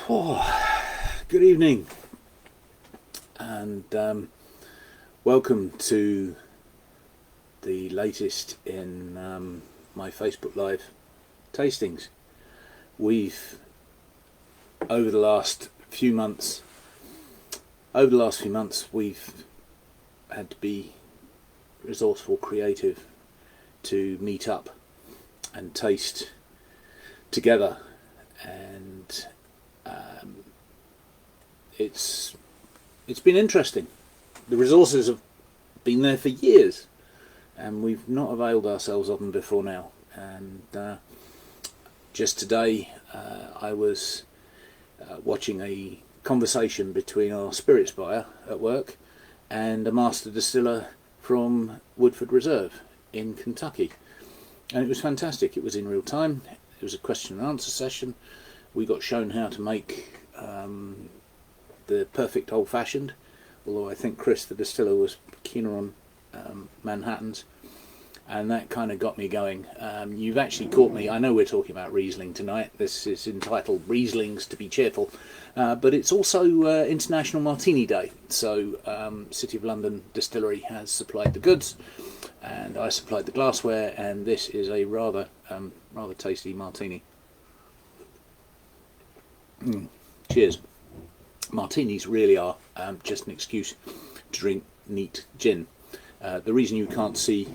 Oh, good evening, and welcome to the latest in my Facebook Live tastings. We've over the last few months, we've had to be resourceful, creative, to meet up and taste together, and it's been interesting. The resources have been there for years, and we've not availed ourselves of them before now. And just today, I was watching a conversation between our spirits buyer at work and a master distiller from Woodford Reserve in Kentucky, and it was fantastic. It was in real time. It was a question and answer session. We got shown how to make the perfect old-fashioned, although I think Chris, the distiller, was keener on Manhattans, and that kind of got me going. You've actually caught me. I know we're talking about Riesling tonight. This is entitled Rieslings to be Cheerful, but it's also International Martini Day, so City of London Distillery has supplied the goods, and I supplied the glassware, and this is a rather tasty martini. Cheers. Martinis really are just an excuse to drink neat gin. The reason you can't see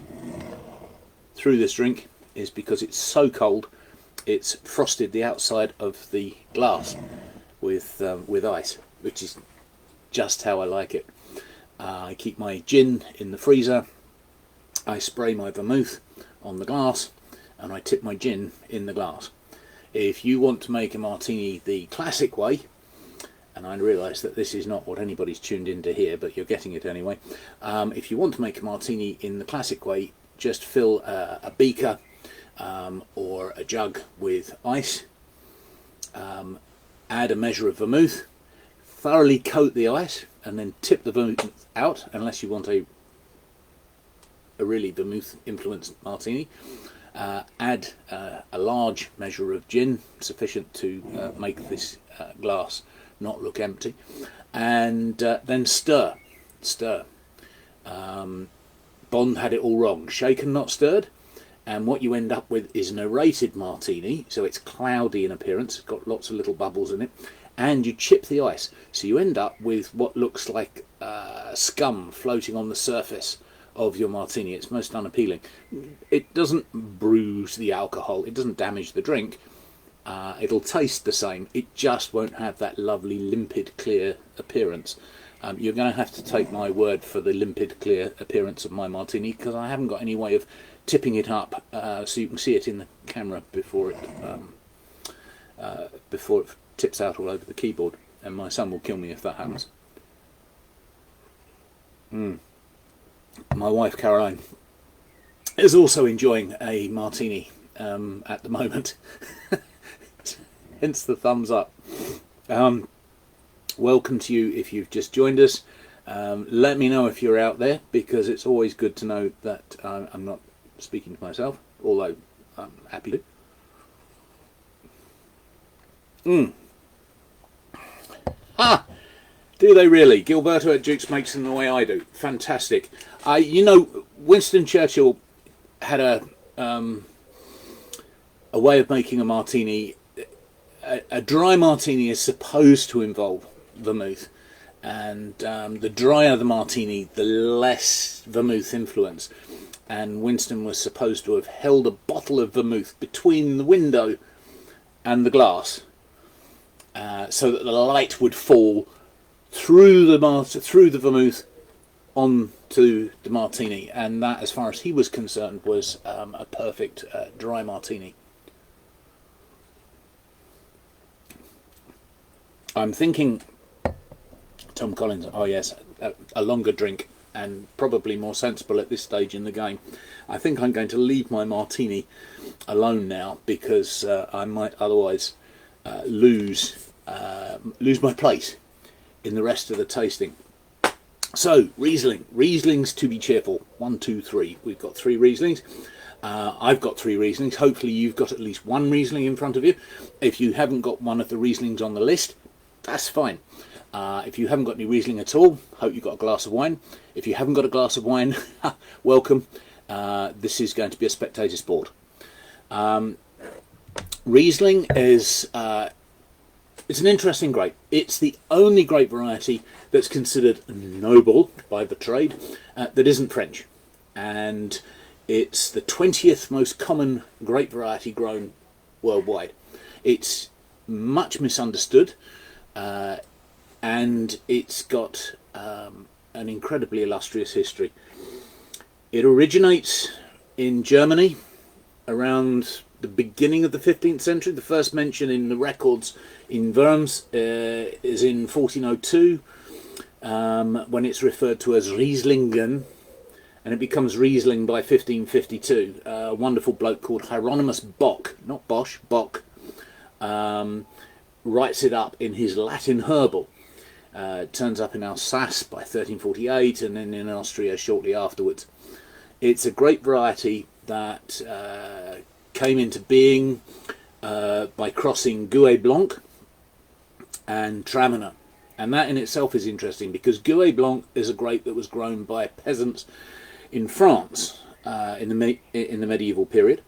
through this drink is because it's so cold. It's frosted the outside of the glass with ice, which is just how I like it. I keep my gin in the freezer. I spray my vermouth on the glass, and I tip my gin in the glass. If you want to make a martini the classic way, and I realise that this is not what anybody's tuned in to hear, but you're getting it anyway. If you want to make a martini in the classic way, just fill a beaker or a jug with ice, add a measure of vermouth, thoroughly coat the ice, and then tip the vermouth out, unless you want a really vermouth influenced martini. Add a large measure of gin, sufficient to make this glass not look empty, and then stir. Bond had it all wrong. Shaken, not stirred, and what you end up with is an aerated martini, so it's cloudy in appearance, it's got lots of little bubbles in it, and you chip the ice, so you end up with what looks like scum floating on the surface of your martini. It's most unappealing. It doesn't bruise the alcohol, it doesn't damage the drink. It'll taste the same, it just won't have that lovely limpid clear appearance. You're going to have to take my word for the limpid clear appearance of my martini, because I haven't got any way of tipping it up so you can see it in the camera before it tips out all over the keyboard, and my son will kill me if that happens. My wife Caroline is also enjoying a martini at the moment. Hence the thumbs up. Welcome to you if you've just joined us. Let me know if you're out there, because it's always good to know that I'm not speaking to myself, although I'm happy to. Do they really? Gilberto at Duke's makes them the way I do. Fantastic. Winston Churchill had a way of making a martini. A dry martini is supposed to involve vermouth, and the drier the martini, the less vermouth influence. And Winston was supposed to have held a bottle of vermouth between the window and the glass, so that the light would fall through the vermouth onto the martini, and that, as far as he was concerned, was a perfect dry martini. I'm thinking Tom Collins, oh yes, a longer drink, and probably more sensible at this stage in the game. I think I'm going to leave my martini alone now, because I might otherwise lose my place in the rest of the tasting. So, Rieslings to be cheerful. 1, 2, 3. We've got 3 Rieslings. I've got 3 Rieslings. Hopefully you've got at least 1 Riesling in front of you. If you haven't got one of the Rieslings on the list, that's fine. If you haven't got any Riesling at all, hope you've got a glass of wine. If you haven't got a glass of wine, welcome. This is going to be a spectator sport. Riesling is it's an interesting grape. It's the only grape variety that's considered noble by the trade that isn't French. And it's the 20th most common grape variety grown worldwide. It's much misunderstood, and it's got an incredibly illustrious history. It originates in Germany around the beginning of the 15th century. The first mention in the records in Worms is in 1402, when it's referred to as Rieslingen, and it becomes Riesling by 1552. A wonderful bloke called Hieronymus Bock, not Bosch, Bock, writes it up in his Latin Herbal. It turns up in Alsace by 1348, and then in Austria shortly afterwards. It's a grape variety that came into being by crossing Gouais Blanc and Traminer. And that in itself is interesting, because Gouais Blanc is a grape that was grown by peasants in France in the medieval period,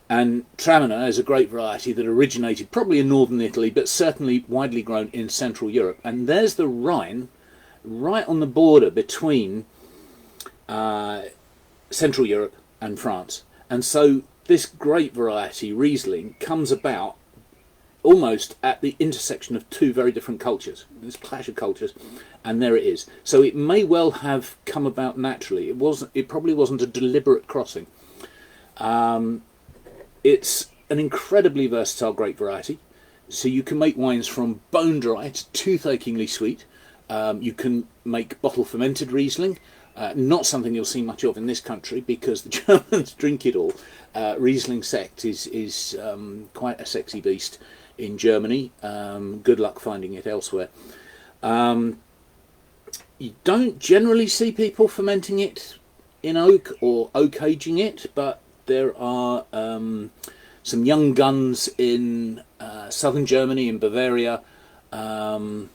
and Traminer is a grape variety that originated probably in northern Italy, but certainly widely grown in Central Europe. And there's the Rhine, right on the border between Central Europe and France. And so this grape variety, Riesling, comes about almost at the intersection of 2 very different cultures, this clash of cultures, and there it is. So it may well have come about naturally. It probably wasn't a deliberate crossing. It's an incredibly versatile grape variety. So you can make wines from bone dry to tooth-achingly sweet. You can make bottle fermented Riesling. Not something you'll see much of in this country, because the Germans drink it all. Riesling sect is quite a sexy beast in Germany. Good luck finding it elsewhere. You don't generally see people fermenting it in oak or oak aging it, but there are some young guns in southern Germany, in Bavaria, right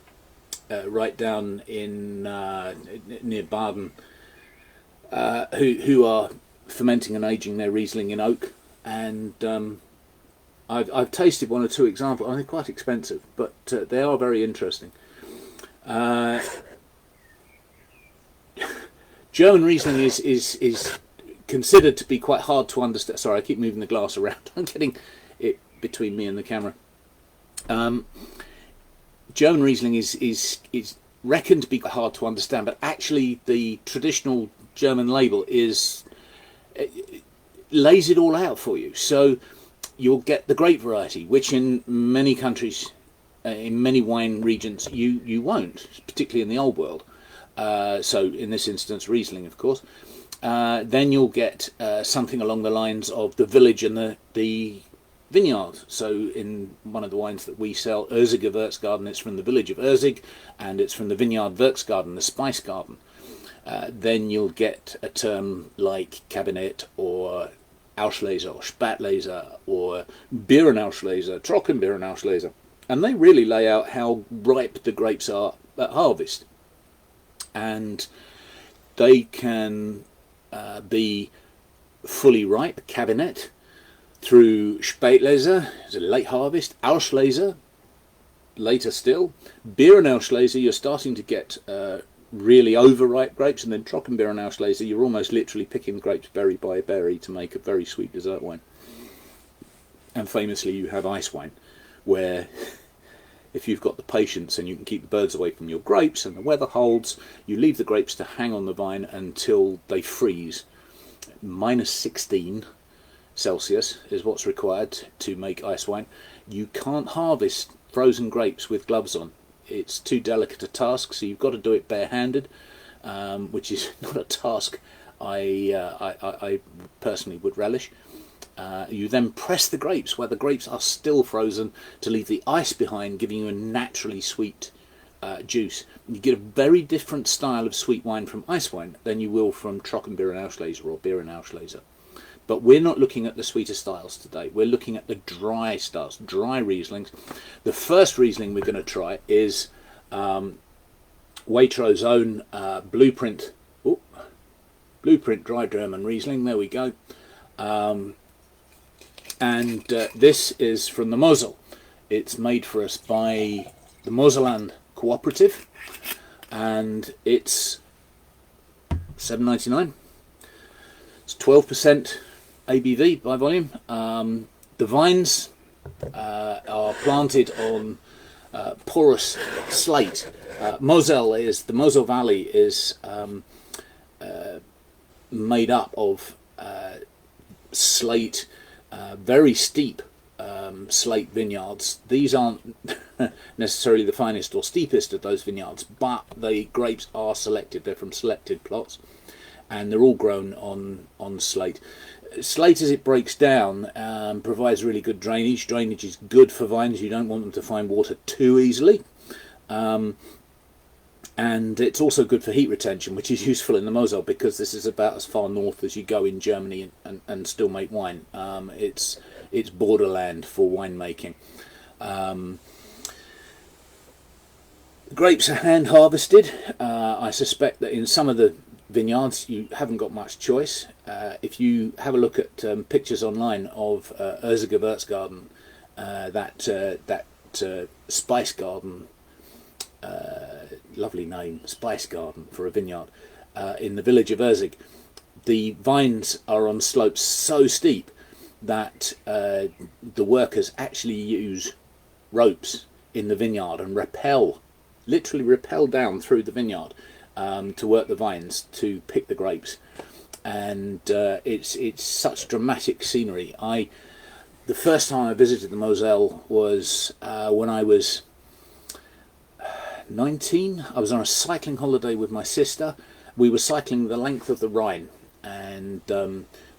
down in near Baden, who are fermenting and aging their Riesling in oak. And I've tasted 1 or 2 examples. They're quite expensive, but they are very interesting. German Riesling is considered to be quite hard to understand. Sorry, I keep moving the glass around. I'm getting it between me and the camera. German Riesling is reckoned to be quite hard to understand, but actually the traditional German label lays it all out for you. So you'll get the grape variety, which in many countries, in many wine regions, you won't, particularly in the old world. So in this instance, Riesling, of course. Then you'll get something along the lines of the village and the vineyard. So in one of the wines that we sell, Urziger Wirtsgarten, it's from the village of Urzig, and it's from the vineyard Wirtsgarten, the spice garden. Then you'll get a term like Cabinet or Auslese or Spätlese or Beerenauslese, Trockenbeerenauslese. And they really lay out how ripe the grapes are at harvest. And they can be fully ripe, Cabinet, through Spätlese, it's a late harvest, Auslese, later still. Beerenauslese, you're starting to get really overripe grapes, and then Trockenbeerenauslese, you're almost literally picking grapes berry by berry to make a very sweet dessert wine. And famously, you have ice wine, where if you've got the patience and you can keep the birds away from your grapes and the weather holds, you leave the grapes to hang on the vine until they freeze. -16 Celsius is what's required to make ice wine. You can't harvest frozen grapes with gloves on. It's too delicate a task, so you've got to do it barehanded, which is not a task I personally would relish. You then press the grapes where the grapes are still frozen to leave the ice behind, giving you a naturally sweet juice. You get a very different style of sweet wine from ice wine than you will from Trockenbeerenauslese or Beerenauslese. But we're not looking at the sweeter styles today. We're looking at the dry styles, dry Rieslings. The first Riesling we're going to try is Waitrose own Blueprint Dry German Riesling. There we go. This is from the Mosel. It's made for us by the Moselland Cooperative, and it's $7.99. It's 12% ABV by volume. The vines are planted on porous slate. The Mosel Valley is made up of slate, very steep slate vineyards. These aren't necessarily the finest or steepest of those vineyards, but the grapes are selected. They're from selected plots, and they're all grown on slate. Slate, as it breaks down, provides really good drainage. Drainage is good for vines. You don't want them to find water too easily. And it's also good for heat retention, which is useful in the Mosel, because this is about as far north as you go in Germany and still make wine. It's borderland for winemaking. Grapes are hand harvested. I suspect that in some of the vineyards you haven't got much choice. If you have a look at pictures online of Gewürzgarten, that spice garden, lovely name, spice garden for a vineyard, in the village of Erzig, the vines are on slopes so steep that the workers actually use ropes in the vineyard and literally rappel down through the vineyard to work the vines to pick the grapes. And it's such dramatic scenery. The first time I visited the Moselle was when I was 19. I was on a cycling holiday with my sister. We were cycling the length of the Rhine, and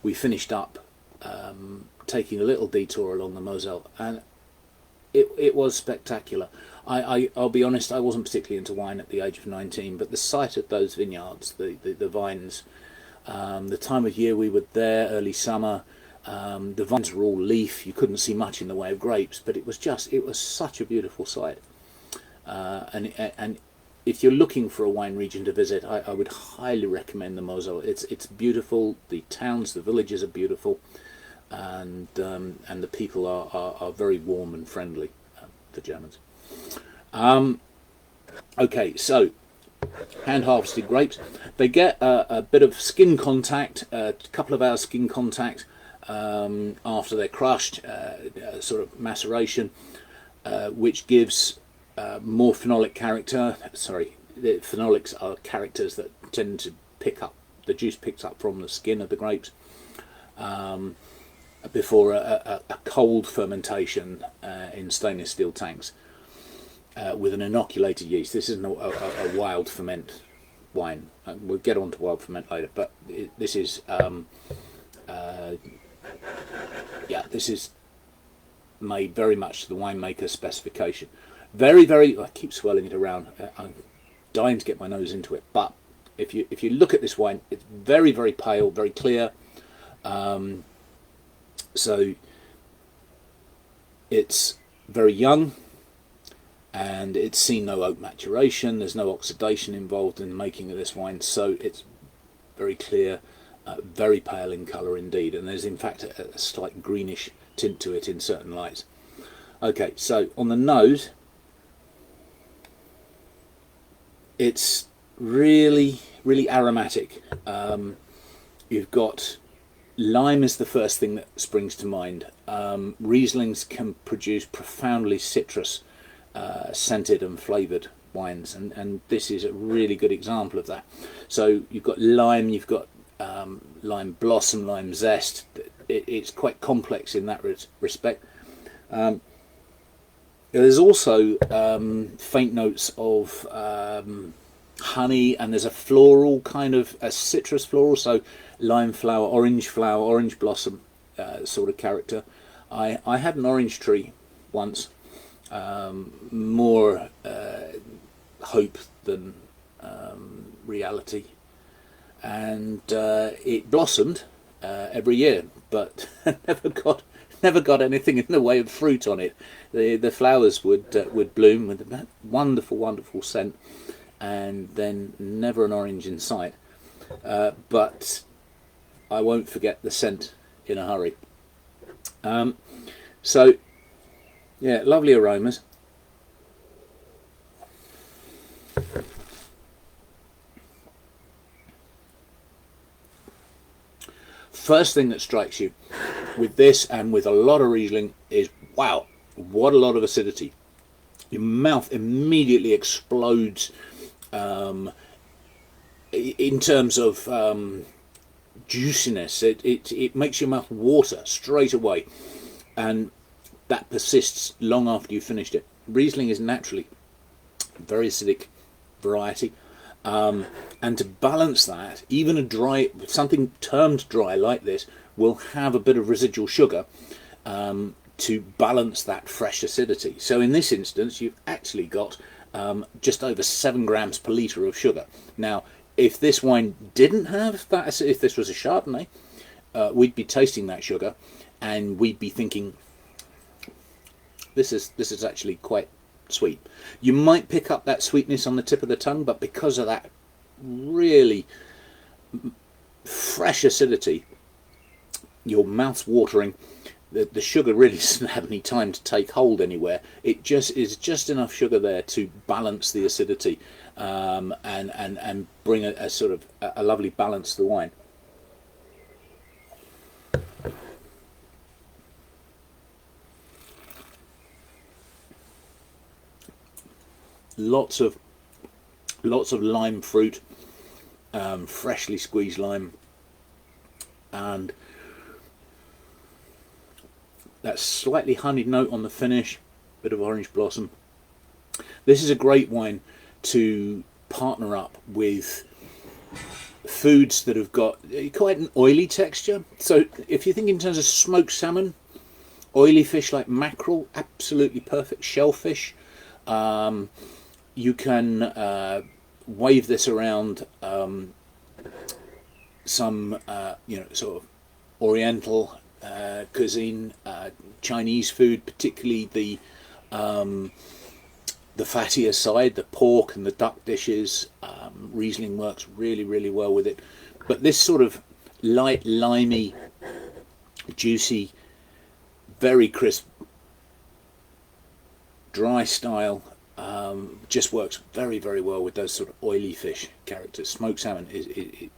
we finished up taking a little detour along the Moselle, and it was spectacular. I'll be honest, I wasn't particularly into wine at the age of 19, but the sight of those vineyards, the vines, the time of year we were there, early summer, the vines were all leaf. You couldn't see much in the way of grapes, but it was such a beautiful sight. And if you're looking for a wine region to visit, I would highly recommend the Mosel. It's beautiful. The towns, the villages are beautiful, and the people are very warm and friendly. The Germans. Okay, so hand harvested grapes. They get a bit of skin contact, a couple of hours skin contact after they're crushed, sort of maceration, which gives more phenolic character. The phenolics are characters that tend to pick up, the juice picks up from the skin of the grapes before a cold fermentation in stainless steel tanks with an inoculated yeast. This isn't a wild ferment wine. We'll get on to wild ferment later, but this is this is made very much to the winemaker's specification. Very, very, I keep swirling it around. I'm dying to get my nose into it. But if you look at this wine, it's very, very pale, very clear. So it's very young, and it's seen no oak maturation. There's no oxidation involved in the making of this wine. So it's very clear, very pale in colour indeed. And there's in fact a slight greenish tint to it in certain lights. Okay, so on the nose, it's really, really aromatic. You've got lime is the first thing that springs to mind. Rieslings can produce profoundly citrus scented and flavoured wines, and this is a really good example of that. So you've got lime, you've got lime blossom, lime zest. It's quite complex in that respect. There's also faint notes of honey, and there's a floral kind of a citrus floral, so lime flower, orange blossom sort of character. I had an orange tree once, more hope than reality, and it blossomed every year, but never got anything in the way of fruit on it. The flowers would bloom with a wonderful scent, and then never an orange in sight. But I won't forget the scent in a hurry. So yeah, lovely aromas. First thing that strikes you with this and with a lot of Riesling is, wow, what a lot of acidity. Your mouth immediately explodes in terms of juiciness. It makes your mouth water straight away, and that persists long after you've finished it. Riesling is naturally a very acidic variety. And to balance that, even a dry, something termed dry like this, will have a bit of residual sugar to balance that fresh acidity. So in this instance, you've actually got just over 7 grams per litre of sugar. Now, if this wine didn't have that, if this was a Chardonnay, we'd be tasting that sugar, and we'd be thinking, this is actually quite sweet. You might pick up that sweetness on the tip of the tongue, but because of that really fresh acidity, your mouth's watering. The sugar really doesn't have any time to take hold anywhere. It just is just enough sugar there to balance the acidity and bring a sort of a lovely balance to the wine. Lots of lime fruit, freshly squeezed lime, and that slightly honeyed note on the finish, bit of orange blossom. This is a great wine to partner up with foods that have got quite an oily texture. So if you think in terms of smoked salmon, oily fish like mackerel, absolutely perfect. Shellfish. You can wave this around some sort of Oriental cuisine, Chinese food, particularly the fattier side, the pork and the duck dishes. Riesling works really well with it. But this sort of light, limey, juicy, very crisp, dry style just works very well with those sort of oily fish characters. Smoked salmon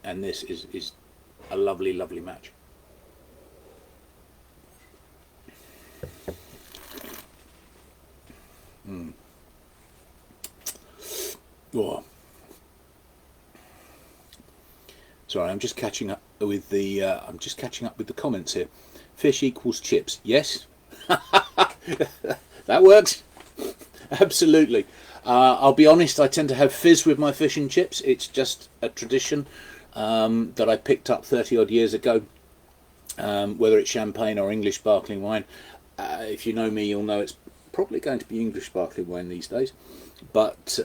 and this is a lovely match. Oh. Sorry, I'm just catching up with the comments here. Fish equals chips. Yes, that works. Absolutely. I'll be honest, I tend to have fizz with my fish and chips. It's just a tradition that I picked up 30 odd years ago, whether it's champagne or English sparkling wine. If you know me, you'll know it's probably going to be English sparkling wine these days. But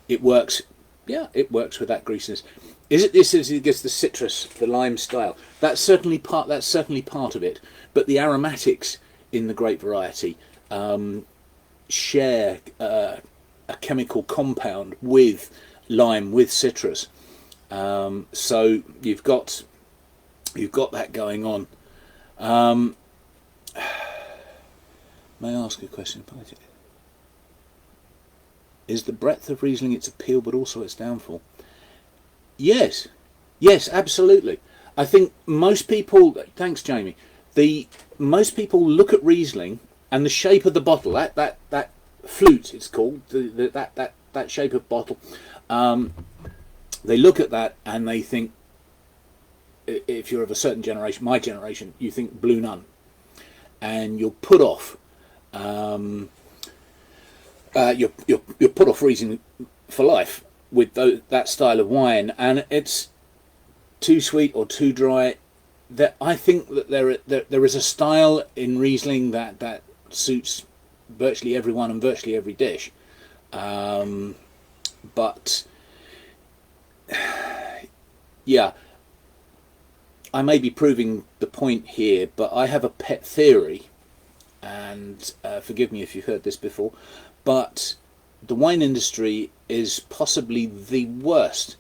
it works. Yeah, it works with that greasiness. Is it this? Is it gets the citrus, the lime style? That's certainly part of it. But the aromatics in the grape variety share a chemical compound with lime, with citrus. So you've got that going on. May I ask a question about it? Is the breadth of Riesling its appeal, but also its downfall? Yes, absolutely. I think most people. Thanks, Jamie. Most people look at Riesling and the shape of the bottle. That flute, it's called. That shape of bottle. They look at that and they think. If you're of a certain generation, my generation, you think Blue Nun, and you're put off. You're put off Riesling for life with that style of wine, and it's too sweet or too dry. That I think that there is a style in Riesling that suits virtually everyone and virtually every dish, but yeah, I may be proving the point here, but I have a pet theory, and forgive me if you've heard this before, but the wine industry is possibly the worst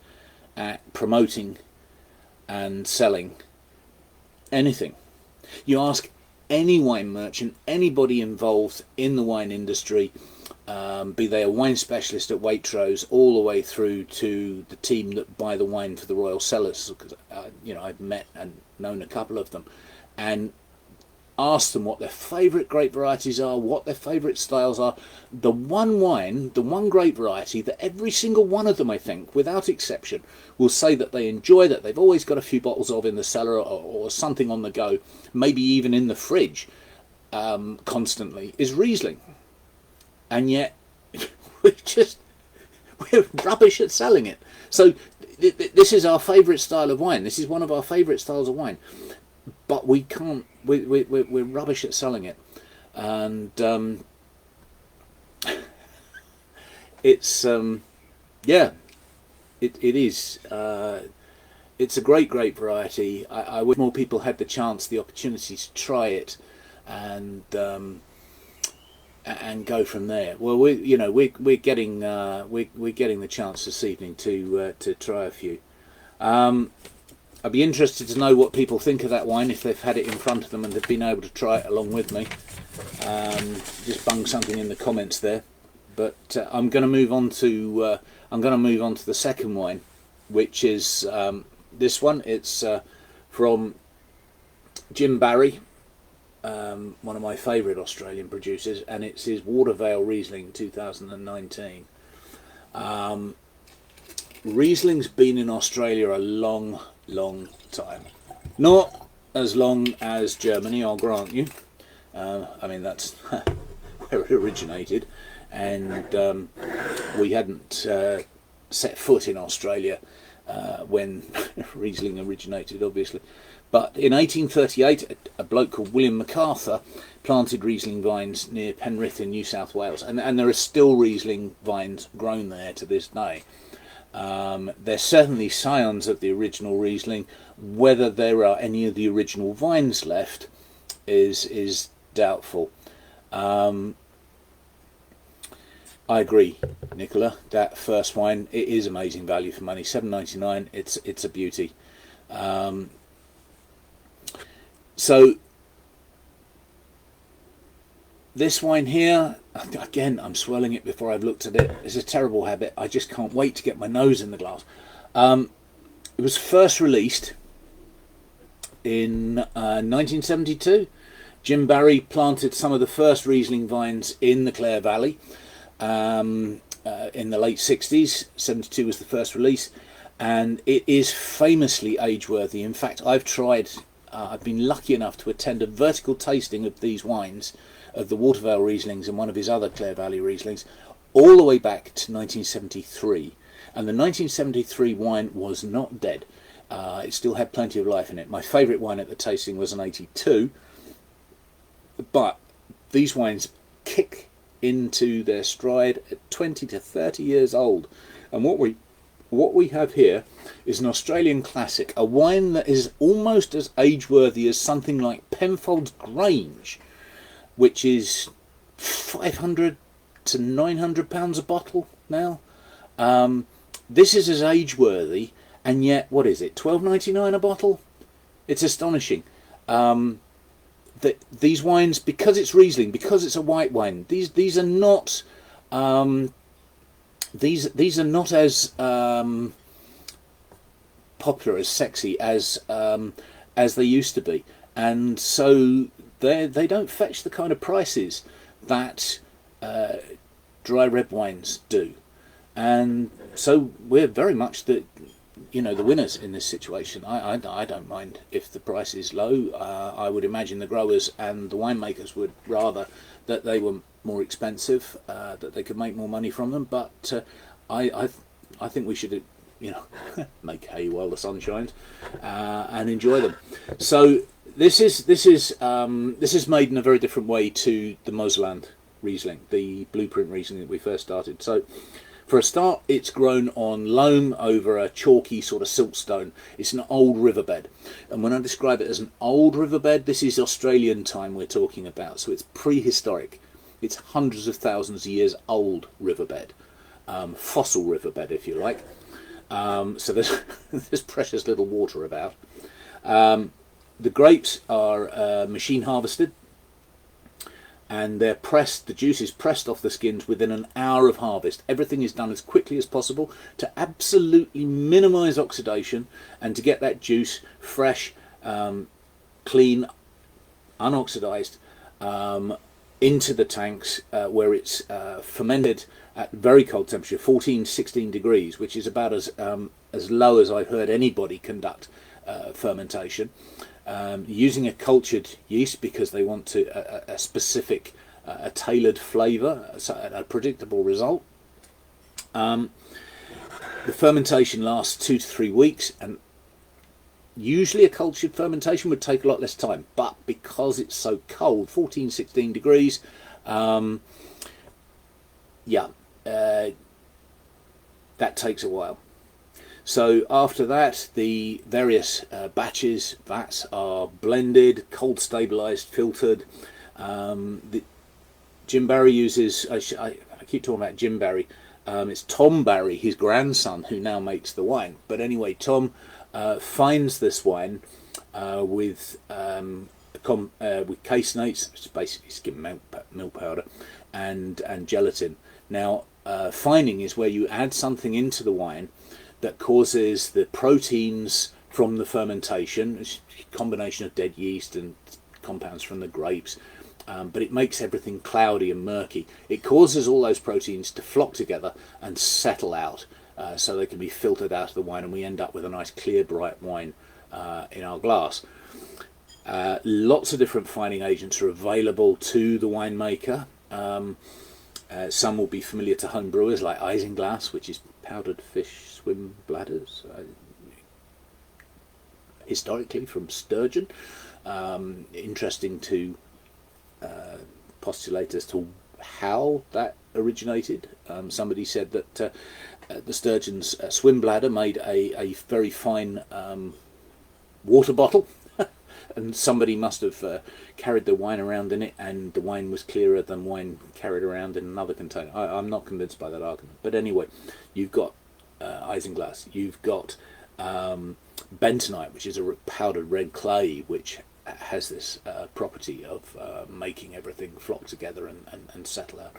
at promoting and selling anything. You ask any wine merchant, anybody involved in the wine industry, be they a wine specialist at Waitrose, all the way through to the team that buy the wine for the Royal Cellars, because I've met and known a couple of them, and ask them what their favourite grape varieties are, what their favourite styles are. The one wine, the one grape variety that every single one of them, I think, without exception, will say that they enjoy, that they've always got a few bottles of in the cellar, or something on the go, maybe even in the fridge, constantly, is Riesling. And yet we're rubbish at selling it. So this is our favourite style of wine. This is one of our favourite styles of wine, but we can't. We're rubbish at selling it, and it's yeah, it is. It's a great variety. I wish more people had the opportunity to try it, and go from there. Well, we're getting the chance this evening to try a few. I'd be interested to know what people think of that wine if they've had it in front of them and they've been able to try it along with me. Just bung something in the comments there. But I'm going to move on to the second wine, which is this one. It's from Jim Barry, one of my favourite Australian producers, and it's his Watervale Riesling 2019. Riesling's been in Australia a long time. Not as long as Germany, I'll grant you. I mean, that's where it originated, and we hadn't set foot in Australia when Riesling originated, obviously. But in 1838, a bloke called William MacArthur planted Riesling vines near Penrith in New South Wales, and there are still Riesling vines grown there to this day. They're certainly scions of the original Riesling. Whether there are any of the original vines left is doubtful. I agree, Nicola. That first wine, it is amazing value for money. $7.99. It's a beauty. So this wine here, again, I'm swirling it before I've looked at it. It's a terrible habit. I just can't wait to get my nose in the glass. It was first released in 1972. Jim Barry planted some of the first Riesling vines in the Clare Valley in the late 60s. 72 was the first release, and it is famously age-worthy. In fact, I've been lucky enough to attend a vertical tasting of these wines, of the Watervale Rieslings and one of his other Clare Valley Rieslings, all the way back to 1973. And the 1973 wine was not dead. It still had plenty of life in it. My favourite wine at the tasting was an 82. But these wines kick into their stride at 20 to 30 years old. And what we have here is an Australian classic, a wine that is almost as age-worthy as something like Penfolds Grange, which is 500 to 900 pounds a bottle now. This is as age-worthy, and yet, what is it, $12.99 a bottle? It's astonishing. These wines, because it's Riesling, because it's a white wine, these are not these are not as popular, as sexy as they used to be, and so they don't fetch the kind of prices that dry red wines do, and so we're very much the winners in this situation. I don't mind if the price is low. I would imagine the growers and the winemakers would rather that they were more expensive, that they could make more money from them. But I think we should make hay while the sun shines and enjoy them. So this is made in a very different way to the Mosland Riesling, the blueprint Riesling that we first started. So For a start, it's grown on loam over a chalky sort of siltstone. It's an old riverbed. And when I describe it as an old riverbed, this is Australian time we're talking about. So it's prehistoric. It's hundreds of thousands of years old riverbed. Fossil riverbed, if you like. So there's precious little water about. The grapes are machine harvested, and they're pressed. The juice is pressed off the skins within an hour of harvest. Everything is done as quickly as possible to absolutely minimise oxidation and to get that juice fresh, clean, unoxidised, into the tanks where it's fermented at very cold temperature, 14, 16 degrees, which is about as low as I've heard anybody conduct fermentation. Using a cultured yeast because they want a specific, a tailored flavour, a predictable result. The fermentation lasts 2 to 3 weeks, and usually a cultured fermentation would take a lot less time, but because it's so cold, 14, 16 degrees, that takes a while. So after that, the various vats are blended, cold stabilised, filtered. Jim Barry uses, I keep talking about Jim Barry, it's Tom Barry, his grandson, who now makes the wine. But anyway, Tom finds this wine with caseinates, which is basically skim milk powder, and gelatin. Now, fining is where you add something into the wine that causes the proteins from the fermentation, it's a combination of dead yeast and compounds from the grapes, but it makes everything cloudy and murky. It causes all those proteins to flock together and settle out, so they can be filtered out of the wine, and we end up with a nice clear bright wine in our glass. Lots of different fining agents are available to the winemaker. Some will be familiar to home brewers, like isinglass, which is powdered fish swim bladders, historically from sturgeon. Interesting to postulate as to how that originated. Somebody said that the sturgeon's swim bladder made a very fine water bottle, and somebody must have carried the wine around in it, and the wine was clearer than wine carried around in another container. I'm not convinced by that argument. But anyway, you've got isinglass, you've got bentonite, which is a powdered red clay, which has this property of making everything flock together and settle out.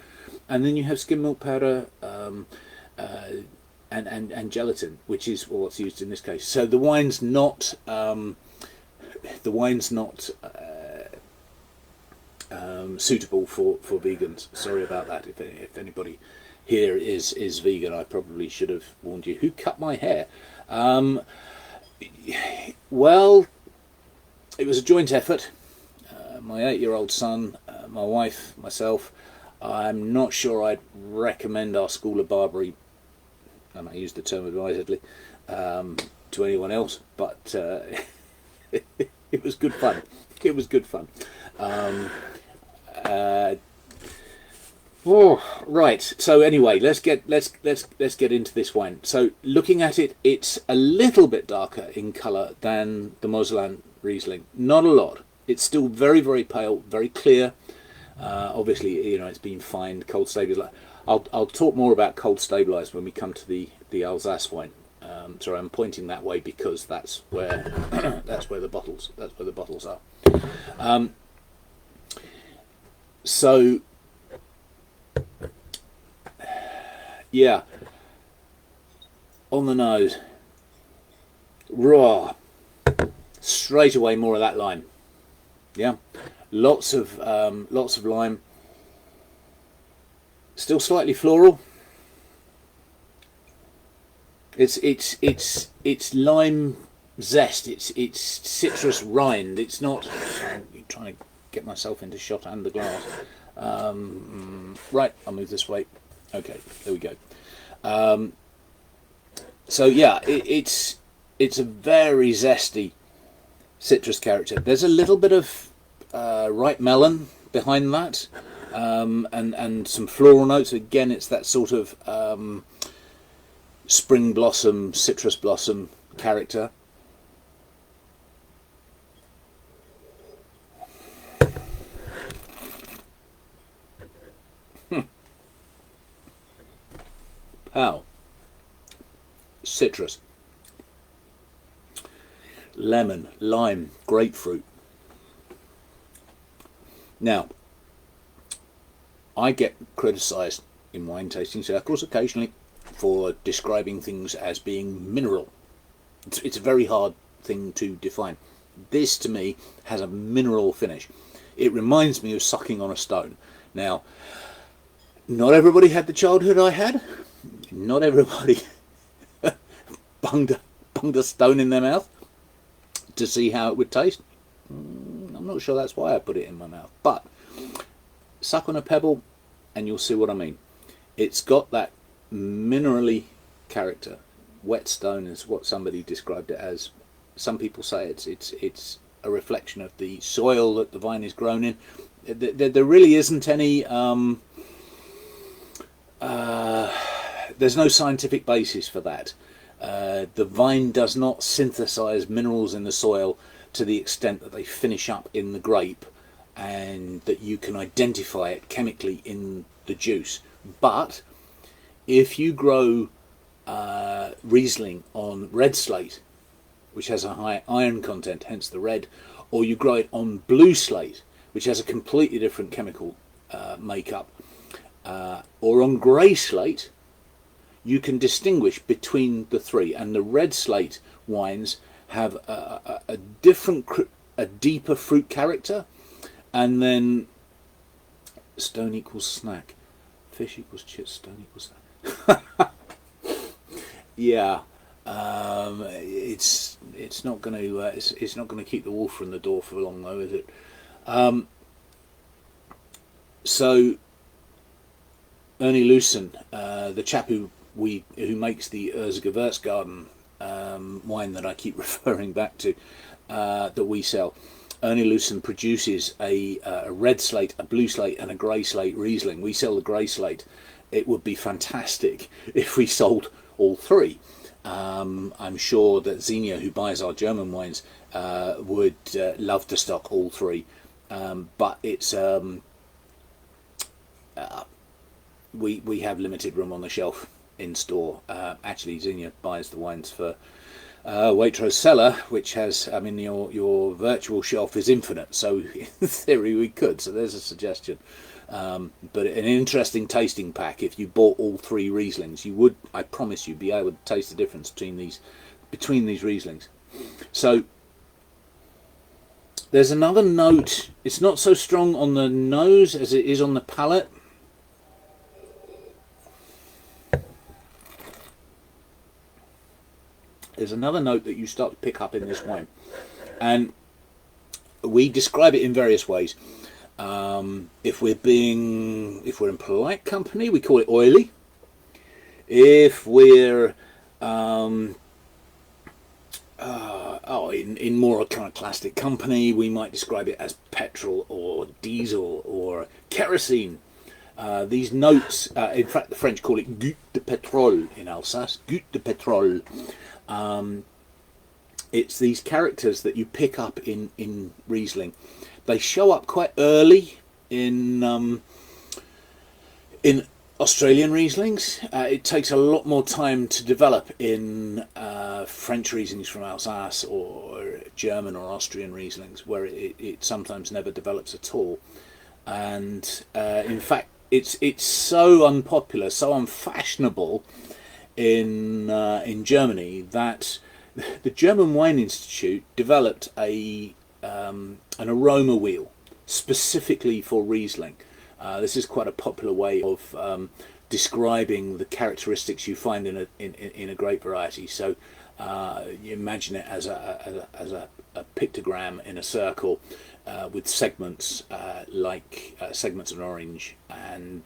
And then you have skim milk powder and gelatin, which is what's used in this case. So the wine's not suitable for vegans. Sorry about that. If anybody here is vegan, I probably should have warned you. Who cut my hair? Well, it was a joint effort. My 8-year-old son, my wife, myself. I'm not sure I'd recommend our school of barbery, and I use the term advisedly, to anyone else, but it was good fun. It was good fun. Right. So anyway, let's get into this wine. So looking at it, it's a little bit darker in colour than the Mosellan Riesling. Not a lot. It's still very, very pale, very clear. Obviously, it's been fined, cold stabilised. I'll talk more about cold stabilised when we come to the Alsace wine. So I'm pointing that way because that's where the bottles are. So yeah, on the nose, raw, straight away more of that lime. Yeah, lots of lime. Still slightly floral. It's lime zest. It's citrus rind. It's not. I'm trying to get myself into shot and the glass. Right, I'll move this way. Okay, there we go. So yeah, it's a very zesty citrus character. There's a little bit of ripe melon behind that, and some floral notes. Again, it's that sort of spring blossom, citrus blossom character. How? Citrus, lemon, lime, grapefruit. Now, I get criticised in wine tasting circles occasionally for describing things as being mineral. It's a very hard thing to define. This, to me, has a mineral finish. It reminds me of sucking on a stone. Now, not everybody had the childhood I had. Not everybody bunged a stone in their mouth to see how it would taste. I'm not sure that's why I put it in my mouth. But suck on a pebble and you'll see what I mean. It's got that minerally character. Whetstone is what somebody described it as. Some people say it's a reflection of the soil that the vine is grown in. There really isn't any... there's no scientific basis for that. The vine does not synthesize minerals in the soil to the extent that they finish up in the grape and that you can identify it chemically in the juice. But if you grow Riesling on red slate, which has a high iron content, hence the red, or you grow it on blue slate, which has a completely different chemical makeup, or on grey slate, you can distinguish between the three. And the red slate wines have a deeper fruit character, and then stone equals snack, fish equals chips, stone equals snack. Yeah, it's not going to it's not going to keep the wolf from the door for long, though, is it? So Ernie Lewson, the chap who makes the Gewürzgarten wine that I keep referring back to, that we sell, Ernie Lewson produces a red slate, a blue slate, and a grey slate Riesling. We sell the grey slate. It would be fantastic if we sold all three. I'm sure that Xenia, who buys our German wines, would love to stock all three, but it's we have limited room on the shelf in store. Actually, Xenia buys the wines for Waitrose cellar, which has, I mean, your virtual shelf is infinite, so in theory we could. So there's a suggestion. But an interesting tasting pack. If you bought all three Rieslings, you would, I promise you, be able to taste the difference between these Rieslings. So there's another note. It's not so strong on the nose as it is on the palate. There's another note that you start to pick up in this wine, and we describe it in various ways. If we're in polite company, we call it oily. If we're in more kind of classic company, we might describe it as petrol or diesel or kerosene. These notes, in fact, the French call it goutte de pétrole in Alsace. Goutte de pétrole. It's these characters that you pick up in Riesling. They show up quite early in Australian Rieslings. It takes a lot more time to develop in French Rieslings from Alsace or German or Austrian Rieslings, where it sometimes never develops at all. And in fact, it's so unpopular, so unfashionable in Germany that the German Wine Institute developed an aroma wheel specifically for Riesling. This is quite a popular way of describing the characteristics you find in a grape variety. So you imagine it as a pictogram in a circle with segments like segments of an orange, and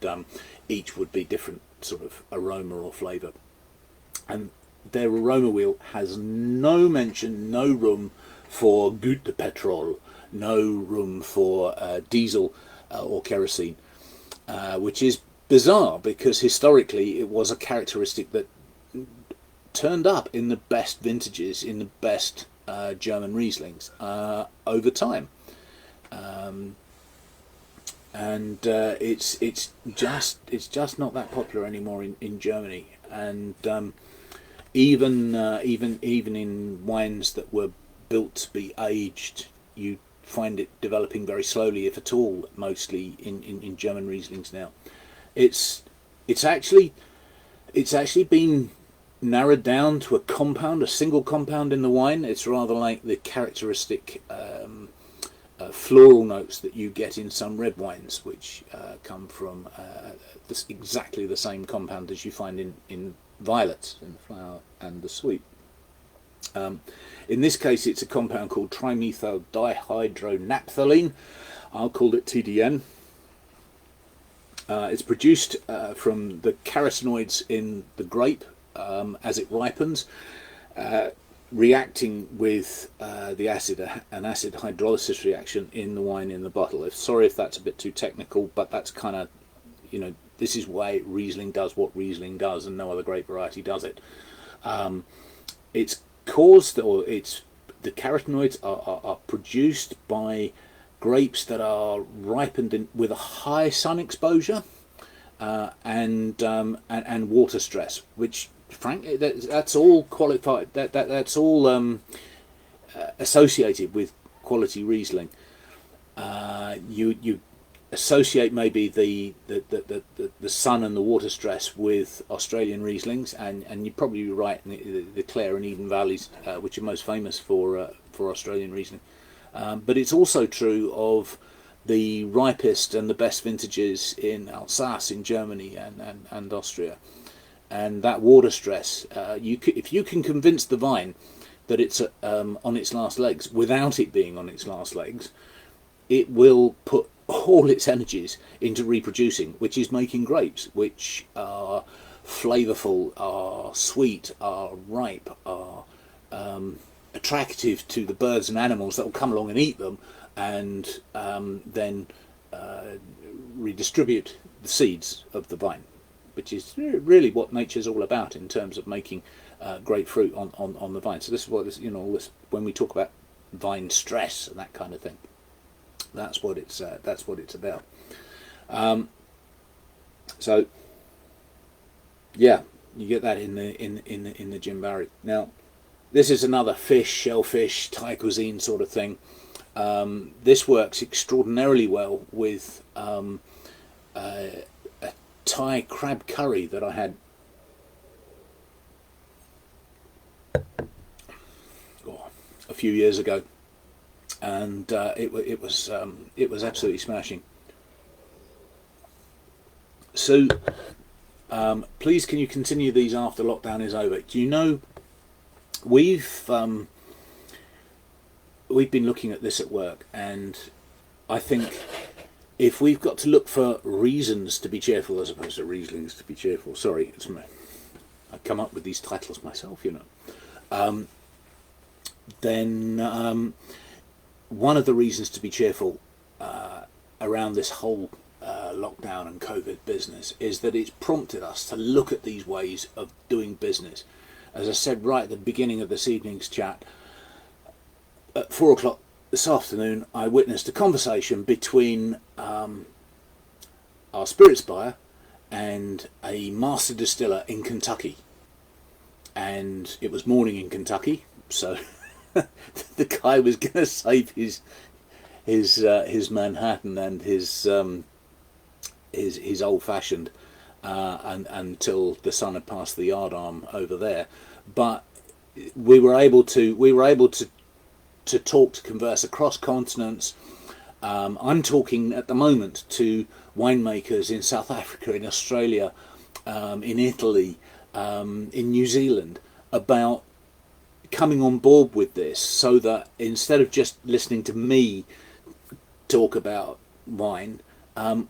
each would be different sort of aroma or flavour. And their aroma wheel has no mention, no room for goutte de pétrole, no room for diesel or kerosene, which is bizarre because historically it was a characteristic that turned up in the best vintages, in the best German Rieslings over time. And it's just not that popular anymore in Germany. And even in wines that were built to be aged, you find it developing very slowly, if at all, mostly in German Rieslings now. It's actually been narrowed down to a single compound in the wine. It's rather like the characteristic floral notes that you get in some red wines, which come from exactly the same compound as you find in violets, in the flower and the sweet. In this case, it's a compound called trimethyl dihydronaphthalene. I'll call it TDN. It's produced from the carotenoids in the grape as it ripens, reacting with the acid, an acid hydrolysis reaction in the wine in the bottle. Sorry if that's a bit too technical, but that's kind of, this is why Riesling does what Riesling does, and no other grape variety does it. It's caused, or the carotenoids are produced by grapes that are ripened with a high sun exposure and water stress, which frankly that's all qualified. That's all associated with quality Riesling. You associate maybe the sun and the water stress with Australian Rieslings, and you're probably right in the Clare and Eden Valleys, which are most famous for Australian Riesling. But it's also true of the ripest and the best vintages in Alsace, in Germany, and Austria. And that water stress, if you can convince the vine that it's on its last legs without it being on its last legs, it will put all its energies into reproducing, which is making grapes which are flavourful, are sweet, are ripe, are attractive to the birds and animals that will come along and eat them, and then redistribute the seeds of the vine, which is really what nature's all about in terms of making great fruit on the vine. So this is what this, all this, when we talk about vine stress and that kind of thing, that's what it's about. So yeah, you get that in the Jim Barry. Now, this is another fish, shellfish, Thai cuisine sort of thing. This works extraordinarily well with a Thai crab curry that I had a few years ago, and it was absolutely smashing. So please, can you continue these after lockdown is over? Do you know, we've been looking at this at work, and I think if we've got to look for reasons to be cheerful as opposed to Rieslings to be cheerful, sorry, it's me, I come up with these titles myself, then one of the reasons to be cheerful around this whole lockdown and COVID business is that it's prompted us to look at these ways of doing business. As I said right at the beginning of this evening's chat, at 4 o'clock this afternoon, I witnessed a conversation between our spirits buyer and a master distiller in Kentucky. And it was morning in Kentucky, so the guy was going to save his Manhattan and his old-fashioned until the sun had passed the yard arm over there. But we were able to talk, to converse across continents. I'm talking at the moment to winemakers in South Africa, in Australia, in Italy, in New Zealand, about coming on board with this, so that instead of just listening to me talk about wine,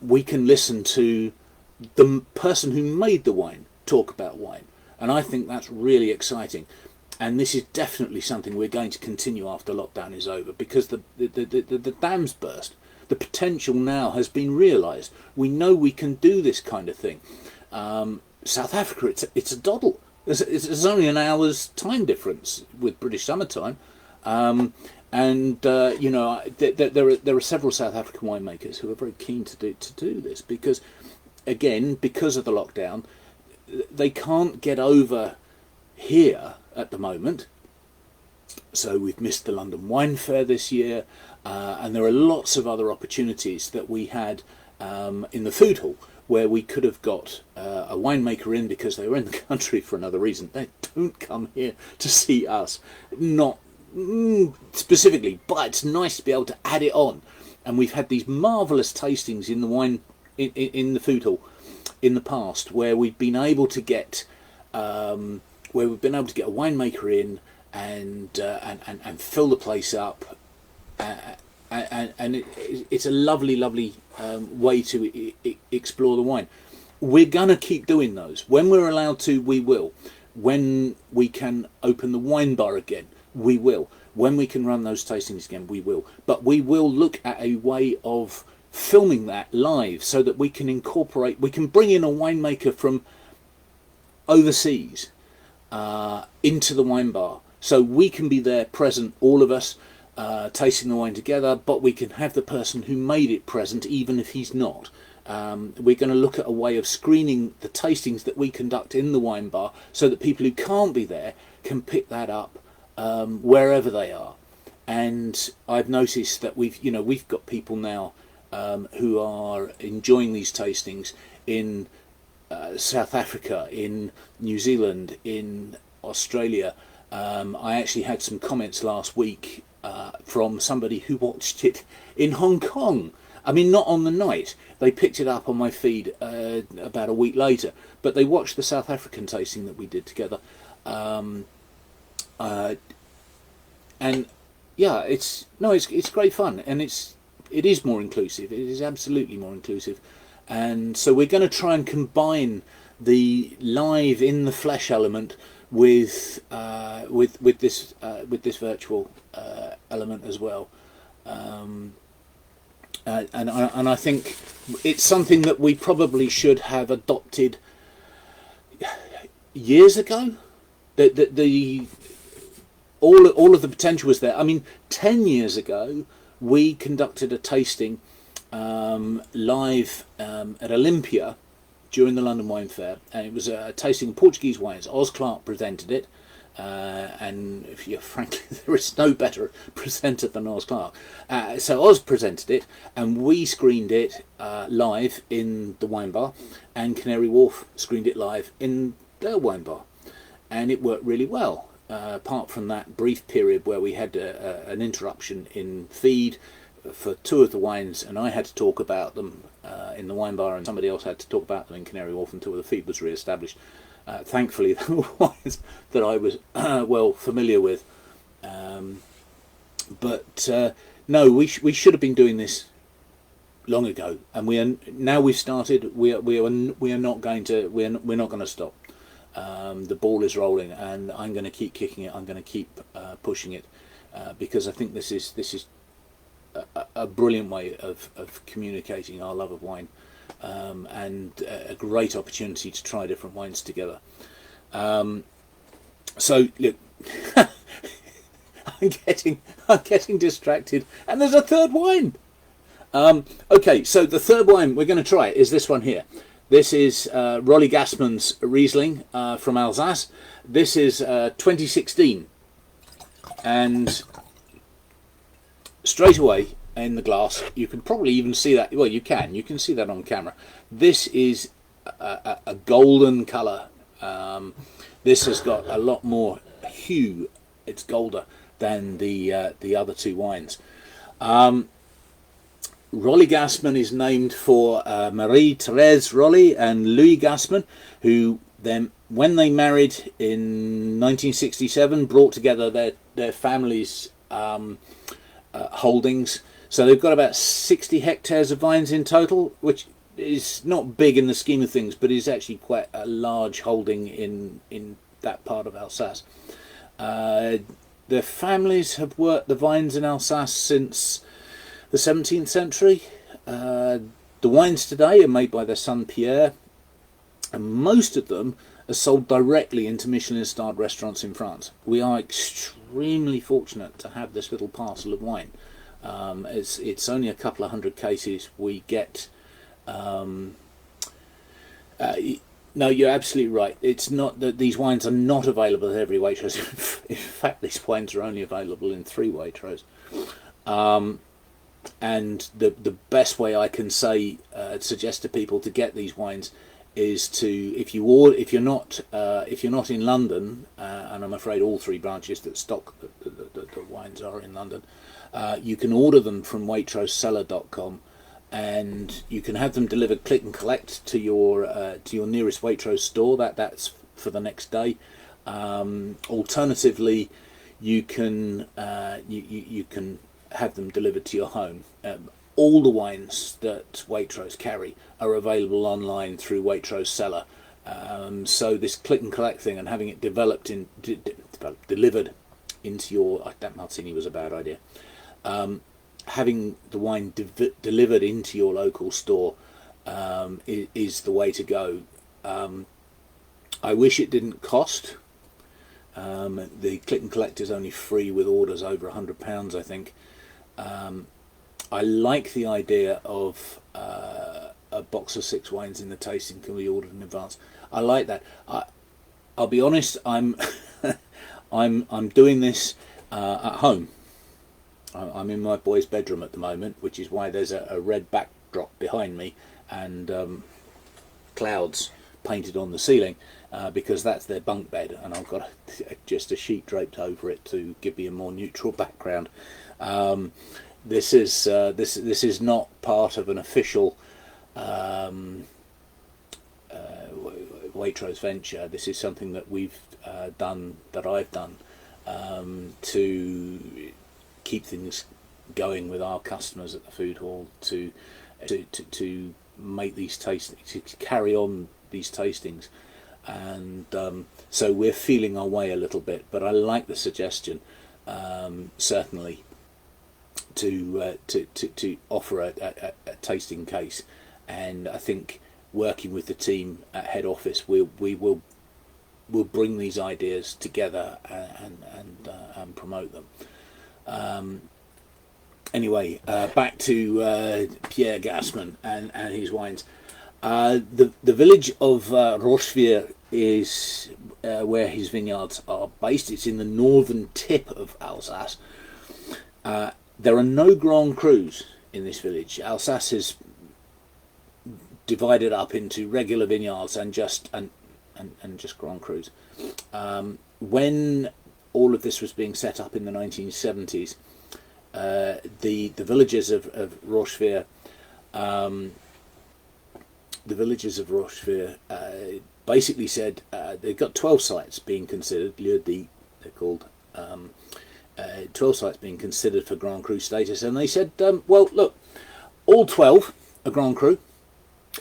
we can listen to the person who made the wine talk about wine. And I think that's really exciting. And this is definitely something we're going to continue after lockdown is over, because the dam's burst. The potential now has been realised. We know we can do this kind of thing. South Africa, it's a doddle. There's only an hour's time difference with British summertime. And you know, there are several South African winemakers who are very keen to do this because, again, because of the lockdown, they can't get over here at the moment. So we've missed the London Wine Fair this year, and there are lots of other opportunities that we had in the food hall where we could have got a winemaker in because they were in the country for another reason. They don't come here to see us, not specifically, but it's nice to be able to add it on. And we've had these marvellous tastings in the wine in the food hall in the past where we've been able to get a winemaker in and fill the place up, and it's a lovely way to explore the wine. We're gonna keep doing those when we're allowed to. We will. When we can open the wine bar again, we will. When we can run those tastings again, we will. But we will look at a way of filming that live so that we can incorporate. We can bring in a winemaker from overseas into the wine bar. So we can be there present, all of us, tasting the wine together, but we can have the person who made it present, even if he's not. We're going to look at a way of screening the tastings that we conduct in the wine bar so that people who can't be there can pick that up wherever they are. And I've noticed that we've got people now who are enjoying these tastings in South Africa, in New Zealand, in Australia. I actually had some comments last week from somebody who watched it in Hong Kong. I mean, not on the night. They picked it up on my feed about a week later, but they watched the South African tasting that we did together. And yeah, it's great fun, and it is more inclusive. It is absolutely more inclusive, and so we're going to try and combine the live in the flesh element with this virtual element as well, and I think it's something that we probably should have adopted years ago. All of the potential was there. I mean, 10 years ago we conducted a tasting live at Olympia during the London Wine Fair, and it was a tasting of Portuguese wines. Oz Clarke presented it, and frankly, there is no better presenter than Oz Clarke. So Oz presented it, and we screened it live in the wine bar, and Canary Wharf screened it live in their wine bar, and it worked really well. Apart from that brief period where we had an interruption in feed for two of the wines, and I had to talk about them in the wine bar, and somebody else had to talk about them in Canary Wharf until the feed was re-established. Thankfully, they were wines that I was well familiar with. But no, we should have been doing this long ago, and we've started. We're not going to stop. The ball is rolling, and I'm going to keep kicking it. I'm going to keep pushing it because I think this is a brilliant way of communicating our love of wine, and a great opportunity to try different wines together. So look, I'm getting distracted, and there's a third wine. Okay, so the third wine we're going to try is this one here. This is Rolly Gassman's Riesling from Alsace. This is 2016, and straight away in the glass you can probably even see that. Well, you can see that on camera. This is a golden colour. This has got a lot more hue. It's golder than the other two wines. Rolly Gassman is named for Marie-Thérèse Rolly and Louis Gassman, who then, when they married in 1967, brought together their families' holdings. So they've got about 60 hectares of vines in total, which is not big in the scheme of things, but is actually quite a large holding in that part of Alsace. Their families have worked the vines in Alsace since the 17th century. The wines today are made by their son Pierre, and most of them are sold directly into Michelin-starred restaurants in France. We are extremely fortunate to have this little parcel of wine. It's only a couple of hundred cases. We get. No, you're absolutely right. It's not that these wines are not available at every Waitrose. In fact, these wines are only available in 3 Waitrose. And the best way I can say suggest to people to get these wines is to, if you're not in London, and I'm afraid all 3 branches that stock the wines are in London, you can order them from waitrosecellar.com, and you can have them delivered click and collect to your nearest Waitrose store. That's for the next day. Alternatively, you can you can have them delivered to your home. All the wines that Waitrose carry are available online through Waitrose Cellar. So this click and collect thing and having it delivered into your, that Martini was a bad idea. Having the wine delivered into your local store is the way to go. I wish it didn't cost. The click and collect is only free with orders over £100, I think. I like the idea of a box of 6 wines in the tasting can be ordered in advance. I like that. I'll be honest. I'm doing this at home. I'm in my boy's bedroom at the moment, which is why there's a red backdrop behind me and clouds painted on the ceiling, because that's their bunk bed, and I've got just a sheet draped over it to give me a more neutral background. This is not part of an official Waitrose venture. This is something that we've done, that I've done, to keep things going with our customers at the food hall, to make these tastings, to carry on these tastings, and so we're feeling our way a little bit. But I like the suggestion, certainly, to offer a tasting case, and I think working with the team at head office, we'll bring these ideas together and promote them. Anyway, back to Pierre Gassman and his wines. The village of Rochefort is where his vineyards are based. It's in the northern tip of Alsace. There are no Grand Crus in this village. Alsace is divided up into regular vineyards and just Grand Crus. When all of this was being set up in the 1970s, the villagers of Rochefort, basically said they've got 12 sites being considered. Lieu-dit, they're called. 12 sites being considered for Grand Cru status, and they said, well, look, all 12 are Grand Cru,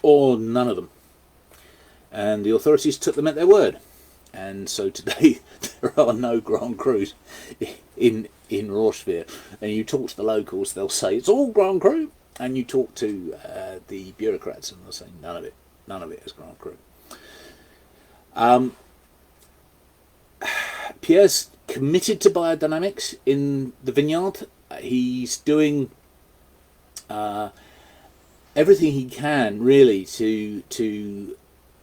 or none of them. And the authorities took them at their word. And so today there are no Grand Crus in Rochefort. And you talk to the locals, they'll say it's all Grand Cru. And you talk to the bureaucrats, and they'll say none of it is Grand Cru. Pierre's committed to biodynamics in the vineyard. He's doing everything he can, really, to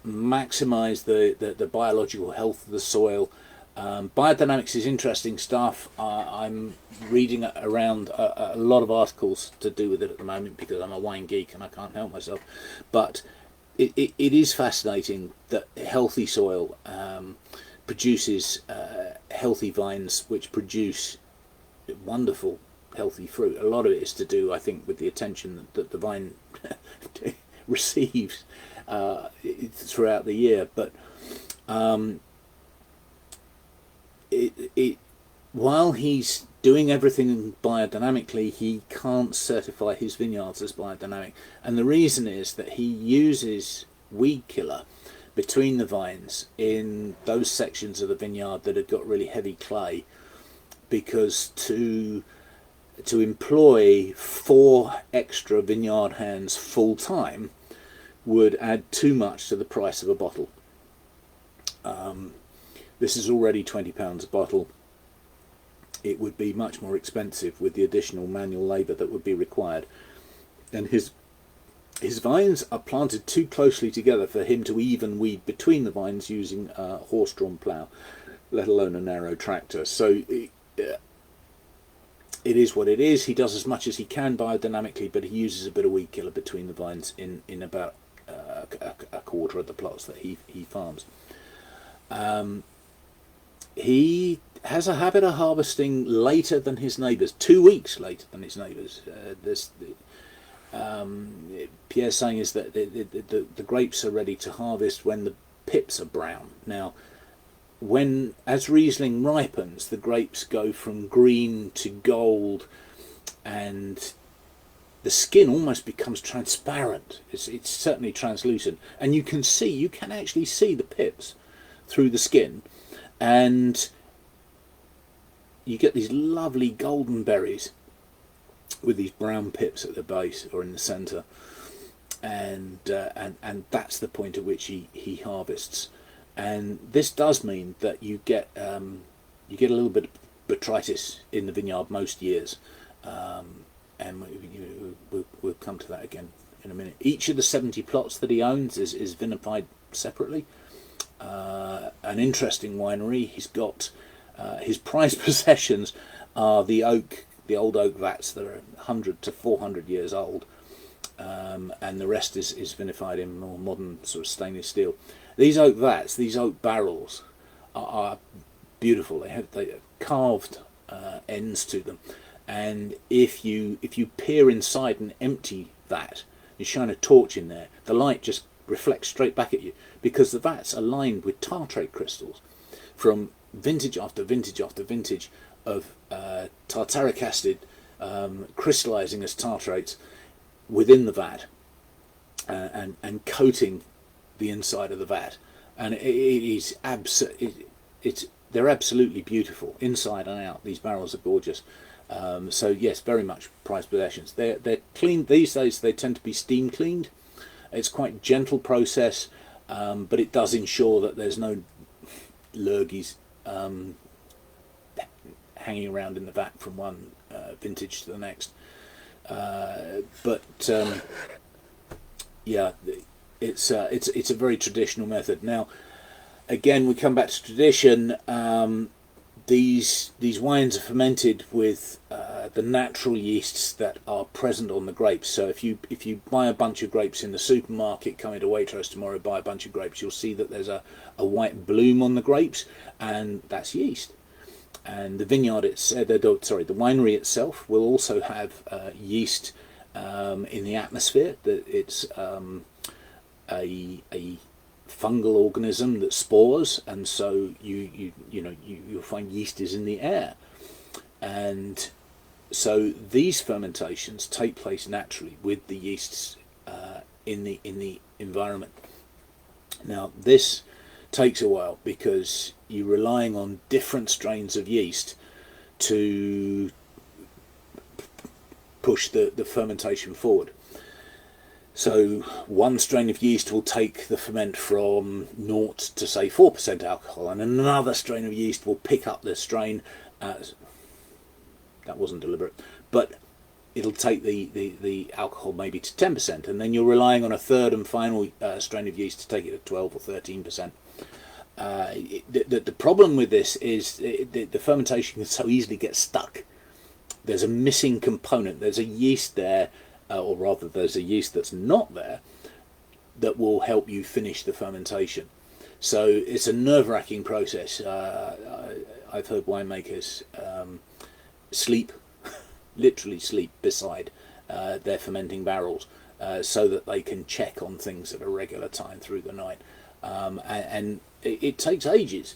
maximise the biological health of the soil. Biodynamics is interesting stuff. I'm reading around a lot of articles to do with it at the moment because I'm a wine geek and I can't help myself. But it is fascinating that healthy soil produces healthy vines which produce wonderful healthy fruit. A lot of it is to do, I think, with the attention that the vine receives throughout the year. But while he's doing everything biodynamically, he can't certify his vineyards as biodynamic, and the reason is that he uses weed killer between the vines in those sections of the vineyard that have got really heavy clay, because to employ 4 extra vineyard hands full time would add too much to the price of a bottle. This is already £20 a bottle. It would be much more expensive with the additional manual labour that would be required. And his vines are planted too closely together for him to even weed between the vines using a horse-drawn plough, let alone a narrow tractor. So it is what it is. He does as much as he can biodynamically, but he uses a bit of weed killer between the vines in about a quarter of the plots that he farms. He has a habit of harvesting later than his neighbours, 2 weeks later than his neighbours. Pierre's saying is that the grapes are ready to harvest when the pips are brown. Now, as Riesling ripens, the grapes go from green to gold, and the skin almost becomes transparent. It's certainly translucent, and you can actually see the pips through the skin, and you get these lovely golden berries with these brown pips at the base or in the centre, and that's the point at which he harvests. And this does mean that you get a little bit of botrytis in the vineyard most years, and we'll come to that again in a minute. Each of the 70 plots that he owns is vinified separately. An interesting winery. He's got his prized possessions are the old oak vats that are 100 to 400 years old, and the rest is vinified in more modern sort of stainless steel. These oak vats, these oak barrels, are beautiful. They have carved ends to them, and if you peer inside an empty vat, you shine a torch in there, the light just reflects straight back at you, because the vats are lined with tartrate crystals from vintage after vintage after vintage of tartaric acid crystallizing as tartrates within the vat, and coating the inside of the vat, and they're absolutely beautiful inside and out. These barrels are gorgeous. So yes, very much prized possessions. They're cleaned these days. They tend to be steam cleaned. It's quite a gentle process, but it does ensure that there's no lurgies hanging around in the vat from one vintage to the next. Yeah, it's a very traditional method. Now, again, we come back to tradition. These wines are fermented with the natural yeasts that are present on the grapes. So if you buy a bunch of grapes in the supermarket, come into Waitrose tomorrow, buy a bunch of grapes, you'll see that there's a white bloom on the grapes, and that's yeast. And the the winery itself will also have yeast in the atmosphere. That it's a fungal organism that spores, and so you'll find yeast is in the air, and so these fermentations take place naturally with the yeasts in the environment. Now this takes a while because you're relying on different strains of yeast to push the fermentation forward. So one strain of yeast will take the ferment from 0 to say 4% alcohol, and another strain of yeast will pick up the strain. That wasn't deliberate, but it'll take the alcohol maybe to 10%, and then you're relying on a third and final strain of yeast to take it to 12 or 13%. The problem with this is the fermentation can so easily get stuck. There's a missing component. There's a yeast there, or rather there's a yeast that's not there, that will help you finish the fermentation. So it's a nerve-wracking process. I've heard winemakers literally sleep beside their fermenting barrels, so that they can check on things at a regular time through the night. And it takes ages.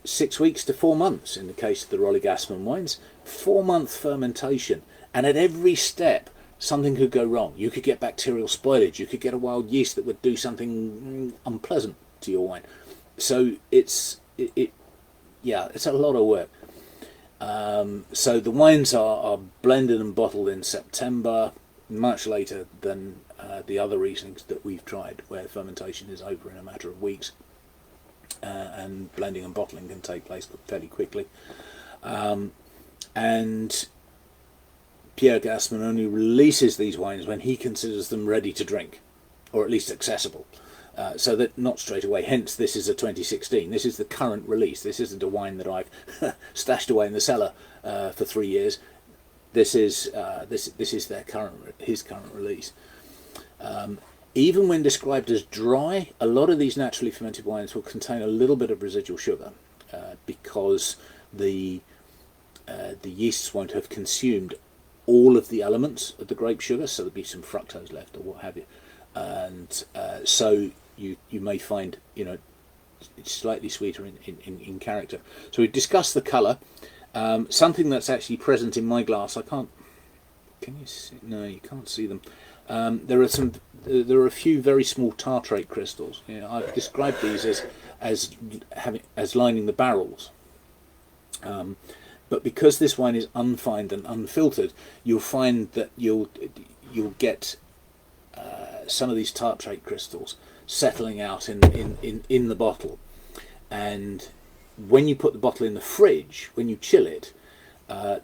6 weeks to 4 months in the case of the Rolly-Gassman wines. 4-month fermentation, and at every step something could go wrong. You could get bacterial spoilage, you could get a wild yeast that would do something unpleasant to your wine. So it's a lot of work. So the wines are blended and bottled in September, much later than the other Rieslings that we've tried, where fermentation is over in a matter of weeks, and blending and bottling can take place fairly quickly. And Pierre Gassman only releases these wines when he considers them ready to drink, or at least accessible. So that not straight away. Hence, this is a 2016. This is the current release. This isn't a wine that I've stashed away in the cellar for 3 years. This is his current release. Even when described as dry, a lot of these naturally fermented wines will contain a little bit of residual sugar because the yeasts won't have consumed all of the elements of the grape sugar, so there'll be some fructose left or what have you, and so you may find it's slightly sweeter in character. So we've discussed the colour. Something that's actually present in my glass. I can't. Can you see? No, you can't see them. There are a few very small tartrate crystals. I've described these as lining the barrels. But because this wine is unfined and unfiltered, you'll find that you'll get some of these tartrate crystals settling out in the bottle, and when you put the bottle in the fridge, when you chill it,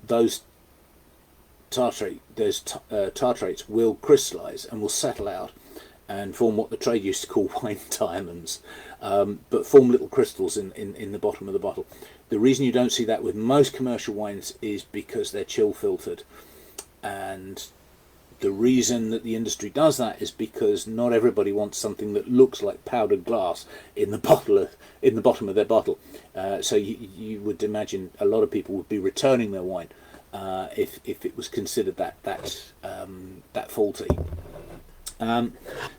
those tartrates will crystallise and will settle out and form what the trade used to call wine diamonds, but form little crystals in the bottom of the bottle. The reason you don't see that with most commercial wines is because they're chill filtered, and the reason that the industry does that is because not everybody wants something that looks like powdered glass in the bottom of their bottle. So you would imagine a lot of people would be returning their wine if it was considered that faulty.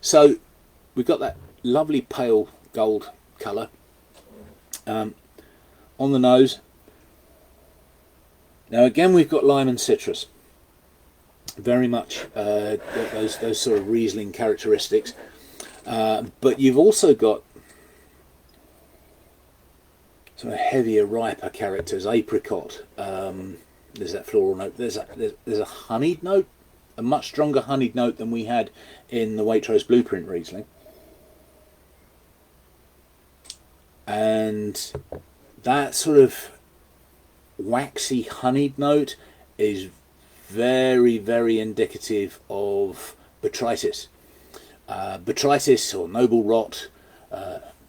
So we've got that lovely pale gold colour on the nose. Now again, we've got lime and citrus. Very much those sort of Riesling characteristics, but you've also got sort of heavier, riper characters. Apricot. There's that floral note. There's a honeyed note, a much stronger honeyed note than we had in the Waitrose Blueprint Riesling, and that sort of waxy honeyed note is very, very indicative of botrytis. Botrytis, or noble rot,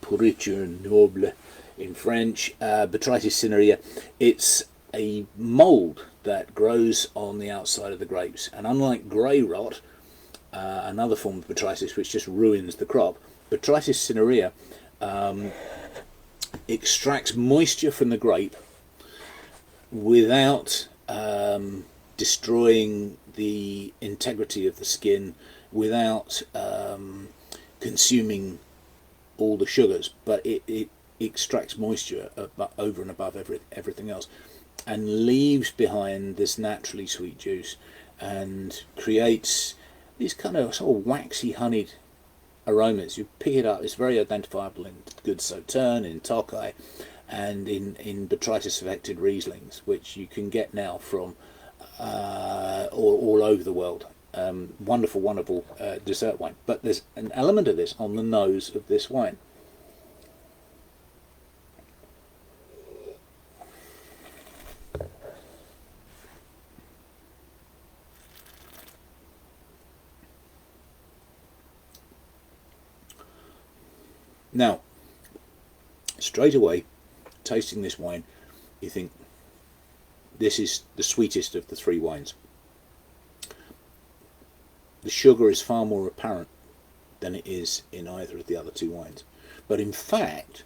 pourriture noble in French, Botrytis cinerea. It's a mould that grows on the outside of the grapes, and unlike grey rot, another form of botrytis which just ruins the crop, Botrytis cinerea extracts moisture from the grape without destroying the integrity of the skin, without consuming all the sugars, but it extracts moisture over and above everything else, and leaves behind this naturally sweet juice and creates these kind of sort of waxy honeyed aromas. You pick it up, it's very identifiable in good Sauterne, in Tokaj, and in botrytis affected Rieslings, which you can get now from all over the world. Wonderful dessert wine, but there's an element of this on the nose of this wine. Now, straight away, tasting this wine, you think this is the sweetest of the three wines. The sugar is far more apparent than it is in either of the other two wines. But in fact,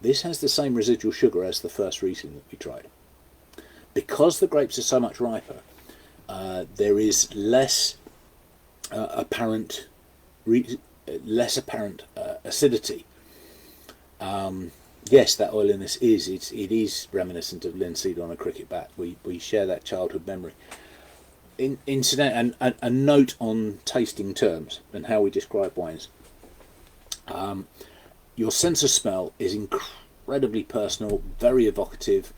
this has the same residual sugar as the first Riesling that we tried. Because the grapes are so much riper, there is less apparent acidity. Yes, that oiliness it is reminiscent of linseed on a cricket bat. We share that childhood memory. Incident and a note on tasting terms and how we describe wines. Your sense of smell is incredibly personal, very evocative,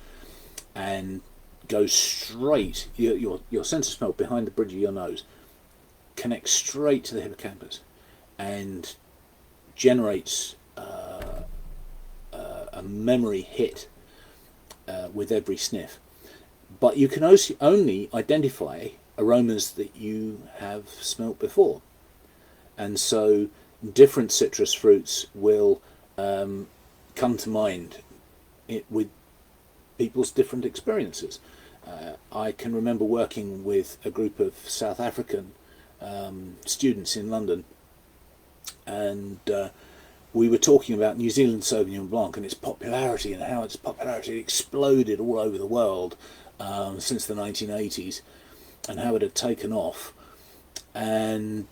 and goes straight. Your sense of smell behind the bridge of your nose connects straight to the hippocampus and generates a memory hit with every sniff. But you can also only identify aromas that you have smelt before. And so different citrus fruits will come to mind with people's different experiences. I can remember working with a group of South African students in London, and we were talking about New Zealand Sauvignon Blanc and its popularity, and how its popularity exploded all over the world since the 1980s, and how it had taken off. And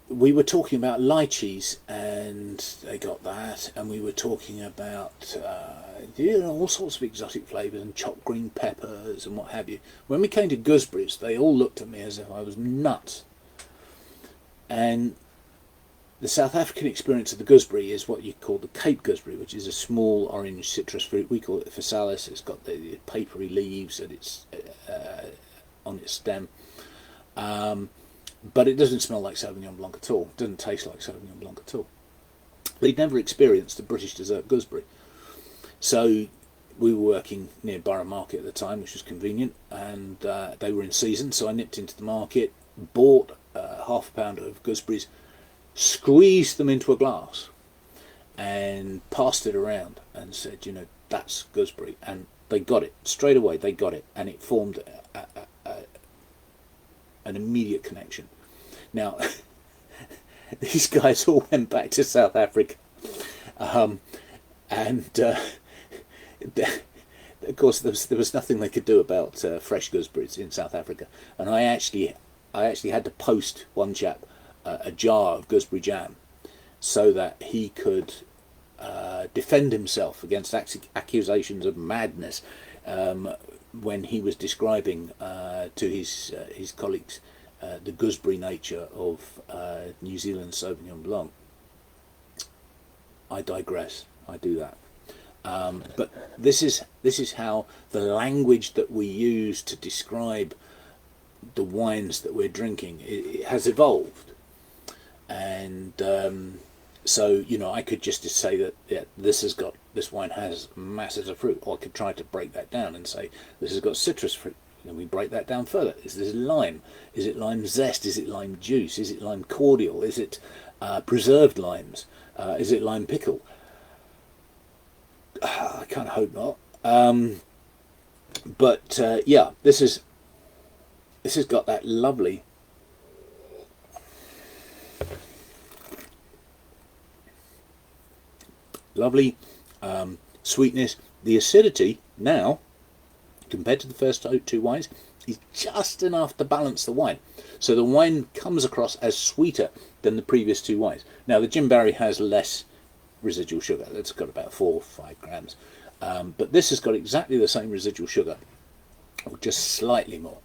we were talking about lychees, and they got that, and we were talking about all sorts of exotic flavours and chopped green peppers and what have you. When we came to gooseberries, they all looked at me as if I was nuts. And the South African experience of the gooseberry is what you call the Cape gooseberry, which is a small orange citrus fruit. We call it physalis. It's got the papery leaves and it's on its stem. But it doesn't smell like Sauvignon Blanc at all. It doesn't taste like Sauvignon Blanc at all. They'd never experienced the British dessert gooseberry. So we were working near Borough Market at the time, which was convenient, and they were in season, so I nipped into the market, bought half a pound of gooseberries, squeezed them into a glass, and passed it around and said, that's gooseberry. And they got it. Straight away, they got it, and it formed an immediate connection. Now, these guys all went back to South Africa, and of course there was nothing they could do about fresh gooseberries in South Africa. And I actually had to post one chap a jar of gooseberry jam so that he could defend himself against accusations of madness when he was describing to his colleagues the gooseberry nature of New Zealand Sauvignon Blanc. I digress. I do that. But this is how the language that we use to describe the wines that we're drinking it has evolved. And so I could just say that this wine has masses of fruit, or I could try to break that down and say this has got citrus fruit. Then we break that down further. Is this lime? Is it lime zest? Is it lime juice? Is it lime cordial? Is it preserved limes? Is it lime pickle? I kind of hope not. But this has got that lovely sweetness. The acidity now, compared to the first two wines, is just enough to balance the wine. So the wine comes across as sweeter than the previous two wines. Now the Jim Barry has less residual sugar. It's got about 4 or 5 grams. But this has got exactly the same residual sugar, or just slightly more,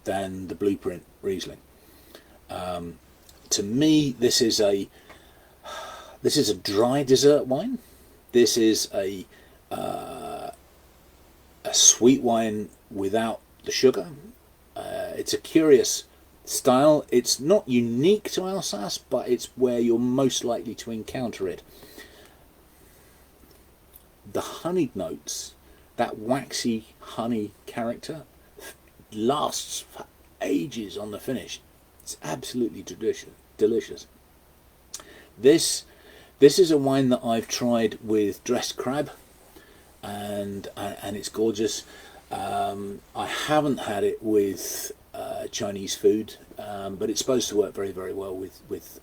than the Blueprint Riesling. To me, this is a dry dessert wine. This is a sweet wine without the sugar. It's a curious style. It's not unique to Alsace, but it's where you're most likely to encounter it. The honeyed notes, that waxy honey character, lasts for ages on the finish. It's absolutely delicious. This is a wine that I've tried with dressed crab, and it's gorgeous. I haven't had it with Chinese food, but it's supposed to work very, very well with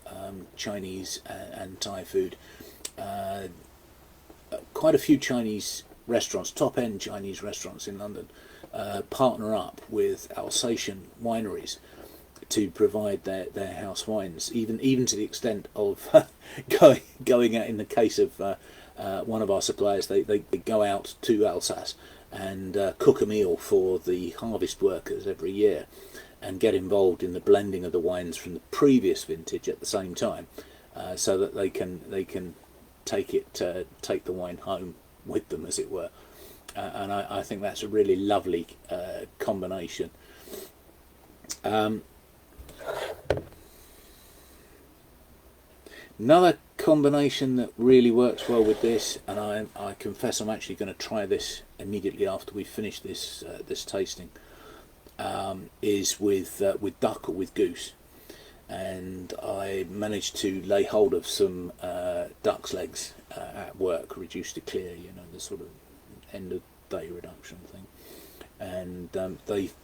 Chinese and Thai food. Quite a few Chinese restaurants, top-end Chinese restaurants in London, partner up with Alsatian wineries to provide their house wines, even to the extent of going out. In the case of one of our suppliers, they go out to Alsace and cook a meal for the harvest workers every year, and get involved in the blending of the wines from the previous vintage at the same time, so that they can take the wine home with them, as it were. and I think that's a really lovely combination. Another combination that really works well with this, and I confess I'm actually going to try this immediately after we finish this tasting, is with duck or with goose. And I managed to lay hold of some duck's legs at work, reduced to clear, the sort of end of day reduction thing, and they've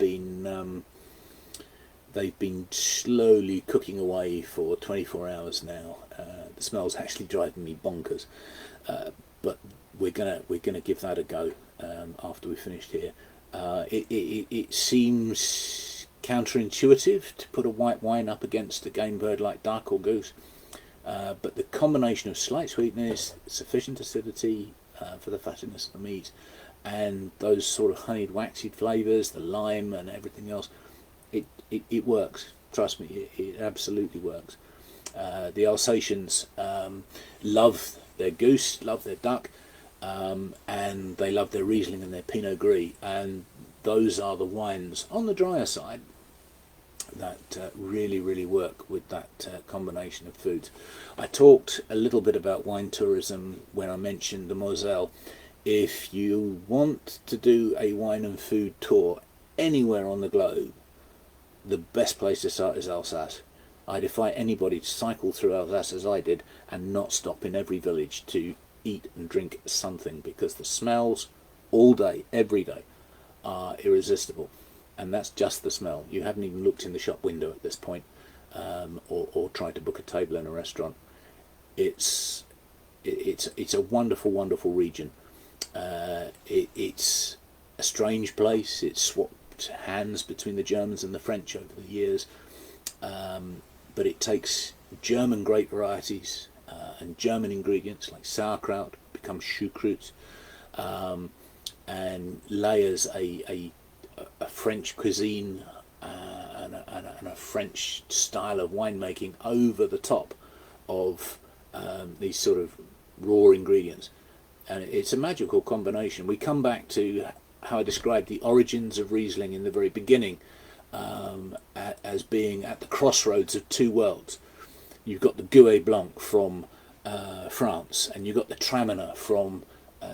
been slowly cooking away for 24 hours now. The smell's actually driving me bonkers, but we're gonna give that a go after we've finished here. It seems counterintuitive to put a white wine up against a game bird like duck or goose, but the combination of slight sweetness, sufficient acidity for the fattiness of the meat, and those sort of honeyed waxy flavours, the lime and everything else, it works. Trust me, it absolutely works. The Alsatians love their goose, love their duck, and they love their Riesling and their Pinot Gris, and those are the wines on the drier side that really work with that combination of foods. I talked a little bit about wine tourism when I mentioned the Moselle. If you want to do a wine and food tour anywhere on the globe, the best place to start is Alsace. I defy anybody to cycle through Alsace as I did and not stop in every village to eat and drink something, because the smells all day, every day, are irresistible. And that's just the smell. You haven't even looked in the shop window at this point, or tried to book a table in a restaurant. It's a wonderful region. It's a strange place. It's swapped hands between the Germans and the French over the years, but it takes German grape varieties and German ingredients like sauerkraut, becomes Choucroute, and layers a French cuisine and a French style of winemaking over the top of these sort of raw ingredients. And it's a magical combination. We come back to how I described the origins of Riesling in the very beginning, as being at the crossroads of two worlds. You've got the Gouet Blanc from France, and you've got the Traminer from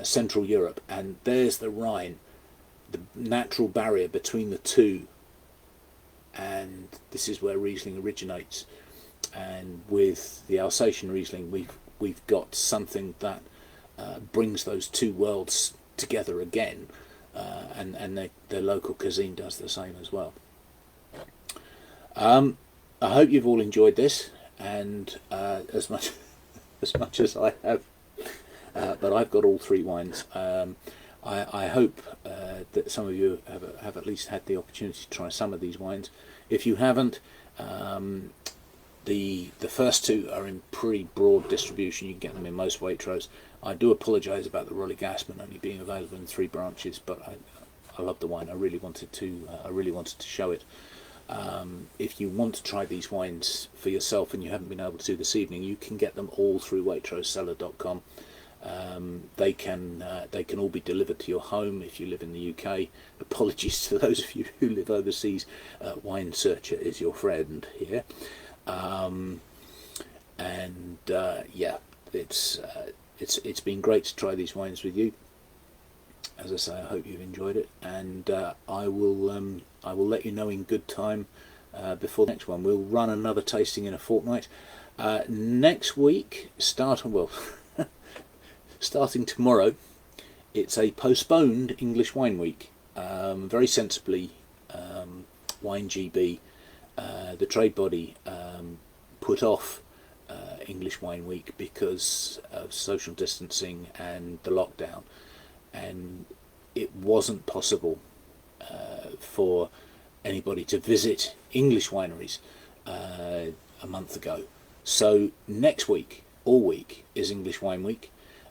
Central Europe, and there's the Rhine, the natural barrier between the two, and this is where Riesling originates. And with the Alsatian Riesling, we've got something that brings those two worlds together again, and their local cuisine does the same as well. I hope you've all enjoyed this, and as much as I have, but I've got all three wines. I hope that some of you have at least had the opportunity to try some of these wines. If you haven't, the first two are in pretty broad distribution. You can get them in most Waitrose. I do apologise about the Rolly Gassman only being available in 3 branches, but I love the wine. I really wanted to show it. If you want to try these wines for yourself and you haven't been able to this evening, you can get them all through waitrosecellar.com. They can all be delivered to your home if you live in the UK. Apologies to those of you who live overseas. Wine Searcher is your friend here. Yeah, it's been great to try these wines with you. As I say, I hope you've enjoyed it, and I will let you know in good time before the next one. We'll run another tasting in a fortnight. Next week, starting tomorrow, it's a postponed English Wine Week. Very sensibly, Wine GB, the trade body, put off English Wine Week because of social distancing and the lockdown, and it wasn't possible for anybody to visit English wineries a month ago. So next week, all week, is English Wine Week,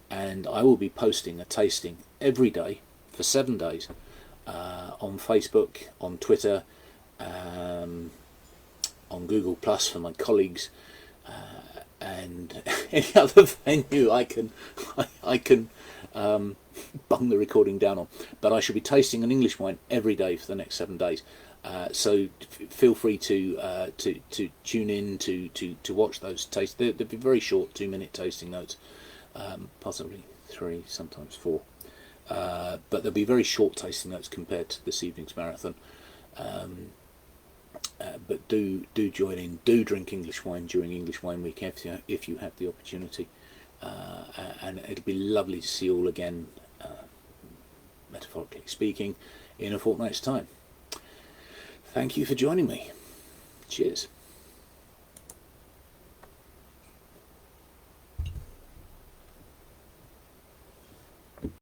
and I will be posting a tasting every day for 7 days on Facebook, on Twitter, on Google Plus for my colleagues, and any other venue I can bung the recording down on. But I shall be tasting an English wine every day for the next 7 days. So feel free to tune in to watch those tastes. They'll be very short, 2-minute tasting notes, possibly 3, sometimes 4. But there'll be very short tasting notes compared to this evening's marathon. But do join in. Do drink English wine during English Wine Week if you have the opportunity. And it'll be lovely to see you all again, metaphorically speaking, in a fortnight's time. Thank you for joining me. Cheers.